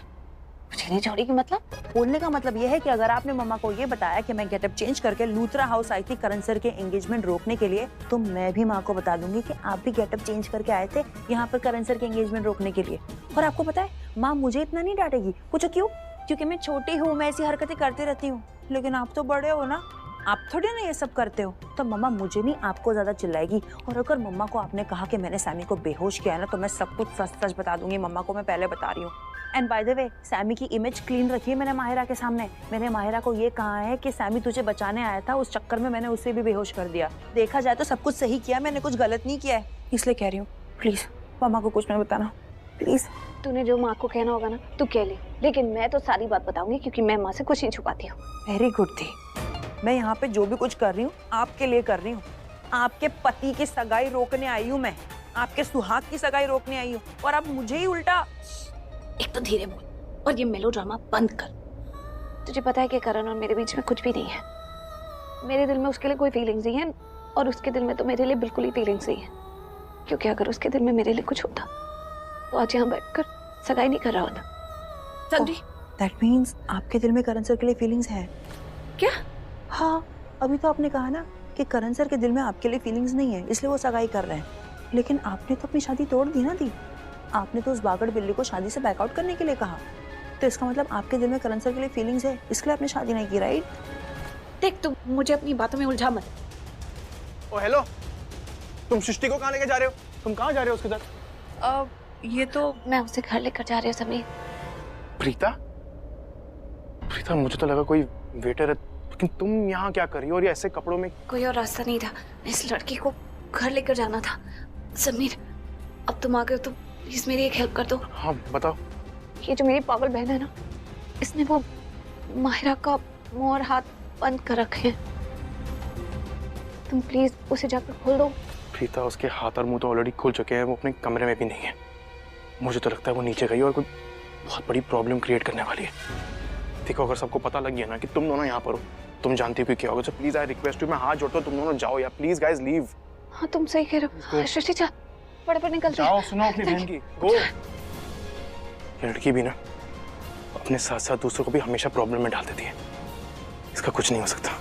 मुझे मुझे नहीं छोड़ेगी मतलब? बोलने का मतलब ये है कि अगर आपने मम्मा को ये बताया कि मैं गेटअप चेंज करके लूथरा हाउस आई थी करण सर के एंगेजमेंट रोकने के लिए, तो मैं भी माँ को बता दूंगी कि आप भी गेटअप चेंज करके आए थे यहाँ पर करण सर के एंगेजमेंट रोकने के लिए। और आपको पता है माँ मुझे इतना नहीं डांटेगी। पूछो क्यों? क्योंकि मैं छोटी हूँ, मैं ऐसी हरकतें करती रहती हूँ। लेकिन आप तो बड़े हो ना, आप थोड़ी ना ये सब करते हो, तो मम्मा मुझे नहीं आपको ज्यादा चिल्लाएगी। और अगर मम्मा को आपने कहा कि मैंने सैमी को बेहोश किया है ना, तो मैं सब कुछ सच सच बता दूंगी मम्मा को, मैं पहले बता रही हूँ। And by the way, Sammy की इमेज क्लीन रखी है मैंने माहिरा के सामने। मैंने माहिरा को ये कहा है कि सैमी तुझे बचाने आया था, उस चक्कर में मैंने उसे भी बेहोश कर दिया। देखा जाए तो सब कुछ सही किया, मैंने कुछ गलत नहीं किया है, इसलिए कह रही हूँ प्लीज मम्मा को कुछ नहीं बताना प्लीज। तूने जो माँ को कहना होगा ना तू कह ले, लेकिन मैं तो सारी बात बताऊंगी क्योंकि मैं माँ से कुछ नहीं छुपाती हूँ। वेरी गुड थी। मैं यहाँ पे जो भी कुछ कर रही हूँ आपके लिए कर रही हूँ। आपके पति की सगाई रोकने आई हूँ मैं, आपके सुहाग की सगाई रोकने आई हूँ, और अब मुझे ही उल्टा। एक तो धीरे बोल और ये मेलोड्रामा बंद कर। तुझे पता है कि करण और मेरे बीच में कुछ भी नहीं है। मेरे दिल में उसके लिए कोई फीलिंग्स नहीं है और उसके दिल में तो मेरे लिए बिल्कुल ही फीलिंग्स नहीं है, क्योंकि अगर उसके दिल में मेरे लिए कुछ होता तो आज यहाँ बैठकर सगाई नहीं कर रहा होता। समझी? दैट मीन्स आपके दिल में करण सर के लिए फीलिंग्स है क्या? हाँ, अभी तो आपने कहा ना कि करण सर के दिल में आपके लिए फीलिंग्स नहीं है इसलिए वो सगाई कर रहे हैं। लेकिन आपने तो अपनी शादी तोड़ दी ना दी। आपने तो उस बागड़ बिल्ली को शादी से बैकआउट करने के लिए कहा, तो इसका मतलब आपके दिल में करण सर के लिए फीलिंग्स है, इसलिए आपने शादी नहीं की, राइट? देख तुम मुझे अपनी बातों में उलझा मत। ओ हेलो, तुम सृष्टि को कहाँ लेके जा रहे हो? तुम कहाँ जा रहे हो उसके साथ? ये तो मैं उसे घर लेकर जा रही हूँ समीर। प्रीता? प्रीता मुझे तो लगा कोई वेटर है, लेकिन तुम यहाँ क्या कर रही हो और ये ऐसे कपड़ों में? कोई और रास्ता नहीं था, इस लड़की को घर लेकर जाना था। समीर अब तुम आ गए तो प्लीज मेरी एक हेल्प कर दो। हाँ बताओ। ये जो मेरी पागल बहन है ना, इसने वो माहिरा का मुंह और हाथ बंद कर रखे हैं। तुम प्लीज उसे जाकर खोल दो। प्रीता उसके हाथ और मुंह तो ऑलरेडी खुल चुके हैं, वो अपने कमरे में भी नहीं है। मुझे तो लगता है वो नीचे गई और कोई बहुत बड़ी प्रॉब्लम क्रिएट करने वाली है। देखो अगर सबको पता लग गया ना कि तुम दोनों यहाँ पर हो, तुम जानती हो कि क्या होगा, तो प्लीज आई रिक्वेस्ट यू, मैं हाथ जोड़ता हूँ तुम दोनों जाओ यार, प्लीज गाइस लीव। हाँ तुम सही कह रहे हो। सृष्टि चल फटाफट निकलते हैं। जाओ, सुनो अपनी बहन की, गो। लड़की भी ना अपने साथ साथ दूसरों को भी हमेशा प्रॉब्लम में डाल देती है, इसका कुछ नहीं हो सकता।